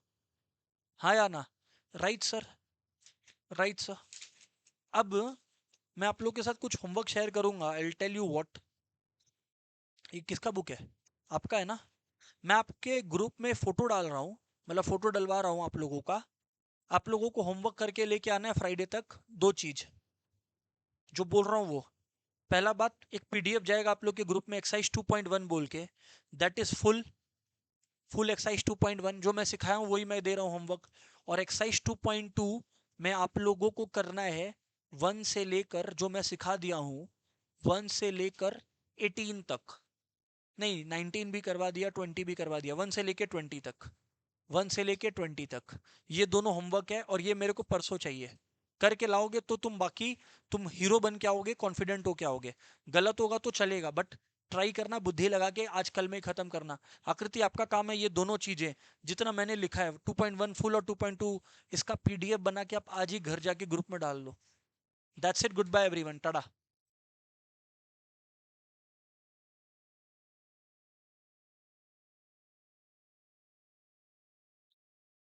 हाँ या ना? Right sir, right sir. अब मैं आप लोग के साथ कुछ होमवर्क शेयर करूंगा। I will tell you what. ये किसका बुक है? आपका है ना? मैं आपके ग्रुप में फोटो डाल रहा हूँ, मतलब फोटो डलवा रहा हूँ आप लोगों का। आप लोगों को होमवर्क करके लेके आना है फ्राइडे तक। दो चीज जो बोल रहा हूँ वो, पहला बात, एक पीडीएफ जाएगा आप लोग के ग्रुप में एक्सरसाइज 2.1 बोल के, दैट इज फुल एक्सरसाइज 2.1 जो मैं सिखाया हूँ वही मैं दे रहा हूँ होमवर्क। और एक्सरसाइज 2.2 में आप लोगों को करना है 1 से लेकर, जो मैं सिखा दिया हूँ 1 से लेकर 18 तक, नहीं 19 भी करवा दिया, 20 भी करवा दिया, 1 से लेके 20 तक, 1 से लेके 20 तक। ये दोनों होमवर्क है और ये मेरे को परसों चाहिए। करके लाओगे तो तुम बाकी, तुम हीरो बन के आओगे, कॉन्फिडेंट हो के आओगे। गलत होगा तो चलेगा बट ट्राई करना, बुद्धि लगा के आज कल में ही खत्म करना। आकृति आपका काम है ये दोनों चीजें जितना मैंने लिखा है 2.1 फुल और 2.2, इसका पीडीएफ बना के आप आज ही घर जाके ग्रुप में डाल लो। That's it, good bye everyone, Tata.